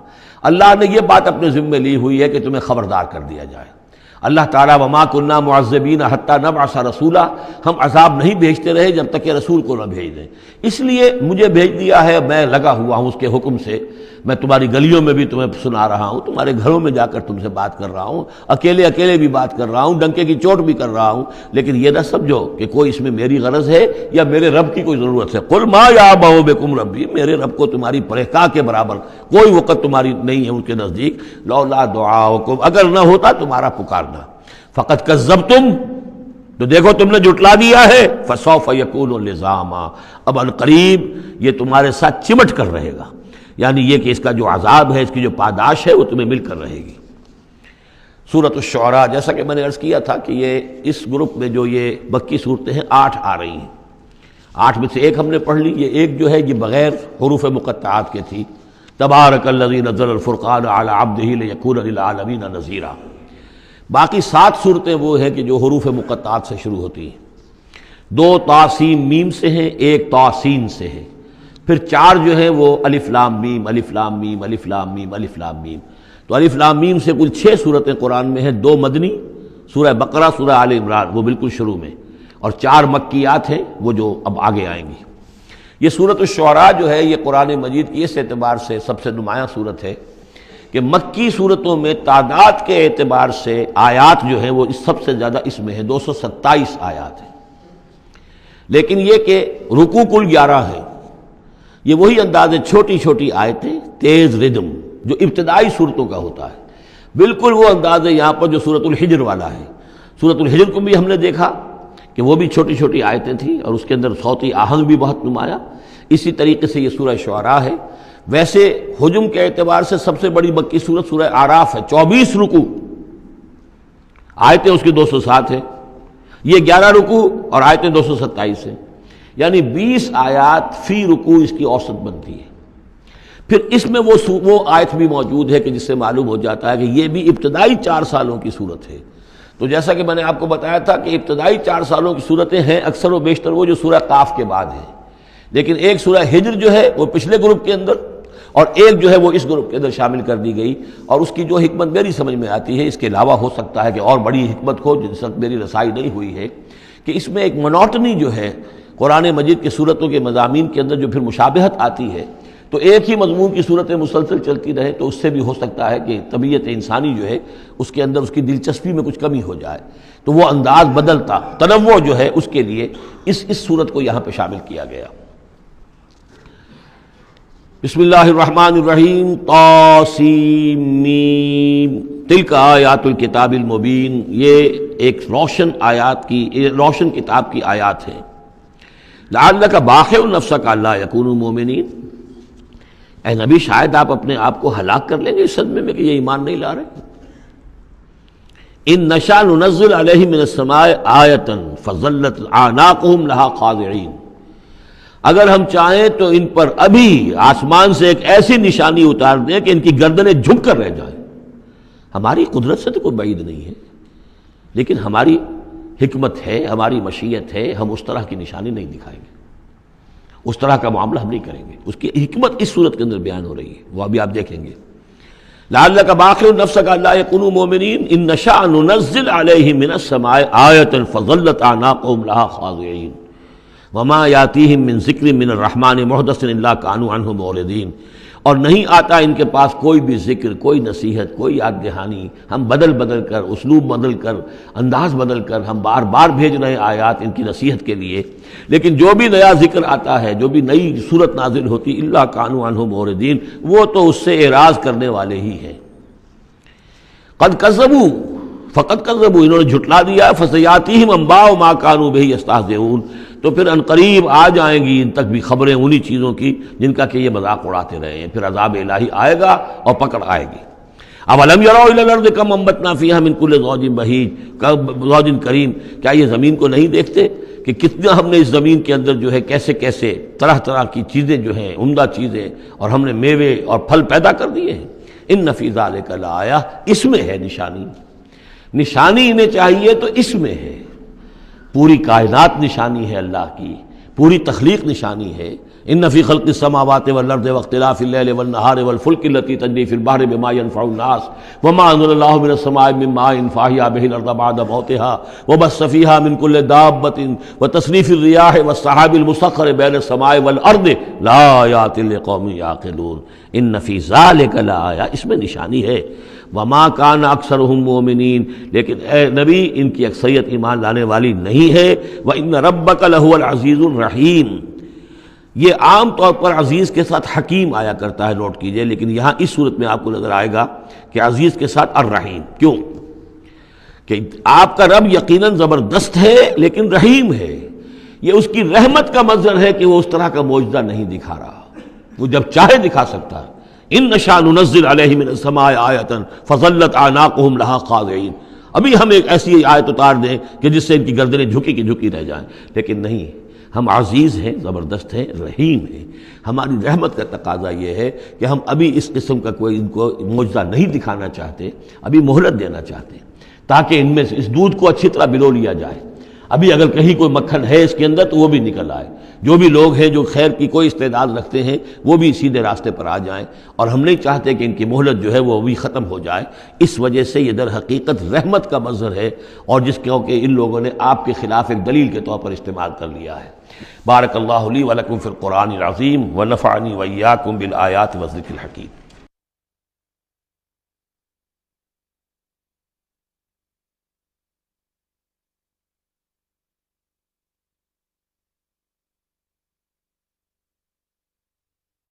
اللہ نے یہ بات اپنے ذمہ لی ہوئی ہے کہ تمہیں خبردار کر دیا جائے۔ اللہ تعالیٰ وما کنا معذبین حتی نبعث رسولا، ہم عذاب نہیں بھیجتے رہے جب تک کہ رسول کو نہ بھیج دیں، اس لیے مجھے بھیج دیا ہے، میں لگا ہوا ہوں اس کے حکم سے۔ میں تمہاری گلیوں میں بھی تمہیں سنا رہا ہوں، تمہارے گھروں میں جا کر تم سے بات کر رہا ہوں، اکیلے اکیلے بھی بات کر رہا ہوں، ڈنکے کی چوٹ بھی کر رہا ہوں، لیکن یہ نہ سمجھو کہ کوئی اس میں میری غرض ہے یا میرے رب کی کوئی ضرورت ہے۔ قل ما یعبأ بکم ربی، میرے رب کو تمہاری پرہکا کے برابر کوئی وقت تمہاری نہیں ہے ان کے نزدیک۔ لولا دعاؤکم، اگر نہ ہوتا تمہارا پکارنا۔ فقط کذبتم، تو دیکھو تم نے جھٹلا دیا ہے۔ فسوف یکون لزاما، اب عنقریب یہ تمہارے ساتھ چمٹ کر رہے گا، یعنی یہ کہ اس کا جو عذاب ہے، اس کی جو پاداش ہے وہ تمہیں مل کر رہے گی۔ سورۃ الشعراء، جیسا کہ میں نے عرض کیا تھا کہ یہ اس گروپ میں جو یہ مکی صورتیں ہیں 8 آ رہی ہیں، 8 میں سے ایک ہم نے پڑھ لی، یہ ایک جو ہے یہ بغیر حروف مقطعات کے تھی، تبارک الذی نزل الفرقان علی عبدہ لیکون للعالمین نذیرا۔ باقی 7 صورتیں وہ ہیں کہ جو حروف مقطعات سے شروع ہوتی ہیں، 2 طاسیم میم سے ہیں، 1 طاسین سے ہے، پھر 4 جو ہیں وہ الف لام میم الف لام میم الف لام میم الف لام میم۔ تو الف لام میم سے کل 6 صورتیں قرآن میں ہیں، 2 مدنی، سورہ بقرہ، سورہ آل عمران وہ بالکل شروع میں، اور 4 مکیات ہیں وہ جو اب آگے آئیں گی۔ یہ سورۃ الشعراء جو ہے یہ قرآن مجید کی اس اعتبار سے سب سے نمایاں سورت ہے کہ مکی صورتوں میں تعداد کے اعتبار سے آیات جو ہیں وہ سب سے زیادہ اس میں ہے، 227 آیات ہیں، لیکن یہ کہ رکوع کل 11 ہے۔ یہ وہی انداز ہے، چھوٹی چھوٹی آیتیں، تیز ردم جو ابتدائی صورتوں کا ہوتا ہے، بالکل وہ انداز ہے یہاں پر جو سورۃ الحجر والا ہے۔ سورۃ الحجر کو بھی ہم نے دیکھا کہ وہ بھی چھوٹی چھوٹی آیتیں تھیں اور اس کے اندر صوتی آہنگ بھی بہت نمایاں، اسی طریقے سے یہ سورہ شعراء ہے۔ ویسے حجم کے اعتبار سے سب سے بڑی مکی سورت سورہ اعراف ہے، 24 رکوع، آیتیں اس کی 207 ہیں، یہ 11 رکوع اور آیتیں 227 ہیں، یعنی 20 آیات فی رکوع اس کی اوسط بنتی ہے۔ پھر اس میں وہ آیت بھی موجود ہے کہ جس سے معلوم ہو جاتا ہے کہ یہ بھی ابتدائی 4 سالوں کی صورت ہے۔ تو جیسا کہ میں نے آپ کو بتایا تھا کہ ابتدائی 4 سالوں کی صورتیں ہیں اکثر و بیشتر وہ جو سورہ قاف کے بعد ہیں، لیکن ایک سورہ ہجر جو ہے وہ پچھلے گروپ کے اندر اور ایک جو ہے وہ اس گروپ کے اندر شامل کر دی گئی، اور اس کی جو حکمت میری سمجھ میں آتی ہے، اس کے علاوہ ہو سکتا ہے کہ اور بڑی حکمت ہو جس وقت میری رسائی نہیں ہوئی ہے، کہ اس میں ایک منوٹنی جو ہے قرآن مجید کی صورتوں کے مضامین کے اندر جو پھر مشابہت آتی ہے، تو ایک ہی مضمون کی صورتیں مسلسل چلتی رہے تو اس سے بھی ہو سکتا ہے کہ طبیعت انسانی جو ہے اس کے اندر اس کی دلچسپی میں کچھ کمی ہو جائے، تو وہ انداز بدلتا، تنوع جو ہے اس کے لیے اس صورت کو یہاں پہ شامل کیا گیا۔ بسم اللہ الرحمن الرحیم، طاسیم میم، تلک آیات الکتاب المبین، یہ ایک روشن کتاب کی آیات ہیں۔ لعلک باخع نفسک الا یکونوا مؤمنین، اے نبی شاید آپ اپنے آپ کو ہلاک کر لیں گے اس صدمے میں کہ یہ ایمان نہیں لا رہے۔ ان نشاء ننزل علیہم من السماء آیۃ فظلت اعناقهم لها خاضعین، اگر ہم چاہیں تو ان پر ابھی آسمان سے ایک ایسی نشانی اتار دیں کہ ان کی گردنیں جھک کر رہ جائیں۔ ہماری قدرت سے تو کوئی بعید نہیں ہے، لیکن ہماری حکمت ہے، ہماری مشیت ہے، ہم اس طرح کی نشانی نہیں دکھائیں گے، اس طرح کا معاملہ ہم نہیں کریں گے۔ اس کی حکمت اس صورت کے اندر بیان ہو رہی ہے، وہ ابھی آپ دیکھیں گے۔ لعلک باخع نفسک الا یکونوا مؤمنین ان نشاء ننزل علیہم من السماء آیۃ فظلت اعناقهم لها خاضعین وما یاتیہم من ذکر من الرحمن محدث الا کانوا عنہ معرضین، اور نہیں آتا ان کے پاس کوئی بھی ذکر، کوئی نصیحت، کوئی یاد دہانی، ہم بدل کر، اسلوب بدل کر، انداز بدل کر ہم بار بار بھیج رہے ہیں آیات ان کی نصیحت کے لیے، لیکن جو بھی نیا ذکر آتا ہے، جو بھی نئی صورت نازل ہوتی، الا کانوا عنہ معرضین، وہ تو اس سے اعراض کرنے والے ہی ہیں۔ قد کذبوا، فقط کذبوا، انہوں نے جھٹلا دیا، فسیاتیہم انباء ما کانوا بہ یستہزئون، تو پھر عنقریب آ جائیں گی ان تک بھی خبریں انہی چیزوں کی جن کا کہ یہ مذاق اڑاتے رہے ہیں، پھر عذاب الہی آئے گا اور پکڑ آئے گی۔ اولم یروا الی الارض کم انبتنا فیہا من کل زوج بہیج زوج کریم، کیا یہ زمین کو نہیں دیکھتے کہ کتنا ہم نے اس زمین کے اندر جو ہے کیسے کیسے طرح طرح کی چیزیں جو ہیں، عمدہ چیزیں، اور ہم نے میوے اور پھل پیدا کر دیے ہیں۔ ان فی ذلک لآیہ، اس میں ہے نشانی، نشانی انہیں چاہیے تو اس میں ہے، پوری کائنات نشانی ہے اللہ کی، پوری تخلیق نشانی ہے۔ ان فی خلق السماوات والارض واختلاف اللیل والنہار والفلک التی تجری فی البحر بما ينفع الناس وما انزل اللہ من السماء من ماء فاحیا بہ الارض بعد موتها وبث فیہا من کل دابۃ وتصریف الریاح والسحاب المسخر بین السماء والارض لآیات لقوم یعقلون۔ ان فی ذلک لآیہ، اس میں نشانی ہے۔ وما کان اکثرهم مومنین، لیکن اے نبی ان کی اکثریت ایمان لانے والی نہیں ہے۔ وان ربک لہو العزیز الرحیم، یہ عام طور پر عزیز کے ساتھ حکیم آیا کرتا ہے، نوٹ کیجئے، لیکن یہاں اس صورت میں آپ کو نظر آئے گا کہ عزیز کے ساتھ الرحیم۔ کیوں؟ کہ آپ کا رب یقیناً زبردست ہے لیکن رحیم ہے، یہ اس کی رحمت کا منظر ہے کہ وہ اس طرح کا معجزہ نہیں دکھا رہا، وہ جب چاہے دکھا سکتا ہے۔ ان نشاء ننزل علیہم من السماء آیۃ فظلت اعناقهم لها خاضعین، ابھی ہم ایک ایسی آیت اتار دیں کہ جس سے ان کی گردنیں جھکی کی جھکی رہ جائیں، لیکن نہیں، ہم عزیز ہیں، زبردست ہیں، رحیم ہیں۔ ہماری رحمت کا تقاضا یہ ہے کہ ہم ابھی اس قسم کا کوئی ان کو معجزہ نہیں دکھانا چاہتے، ابھی مہلت دینا چاہتے ہیں تاکہ ان میں سے اس دودھ کو اچھی طرح بلو لیا جائے۔ ابھی اگر کہیں کوئی مکھن ہے اس کے اندر تو وہ بھی نکل آئے، جو بھی لوگ ہیں جو خیر کی کوئی استعداد رکھتے ہیں وہ بھی سیدھے راستے پر آ جائیں، اور ہم نہیں چاہتے کہ ان کی مہلت جو ہے وہ بھی ختم ہو جائے۔ اس وجہ سے یہ در حقیقت رحمت کا مظہر ہے، اور جس کہ ان لوگوں نے آپ کے خلاف ایک دلیل کے طور پر استعمال کر لیا ہے۔ بارک اللہ لی ولکم فی القرآن العظیم ونفعنی وإیاکم بالآیات والذکر الحکیم۔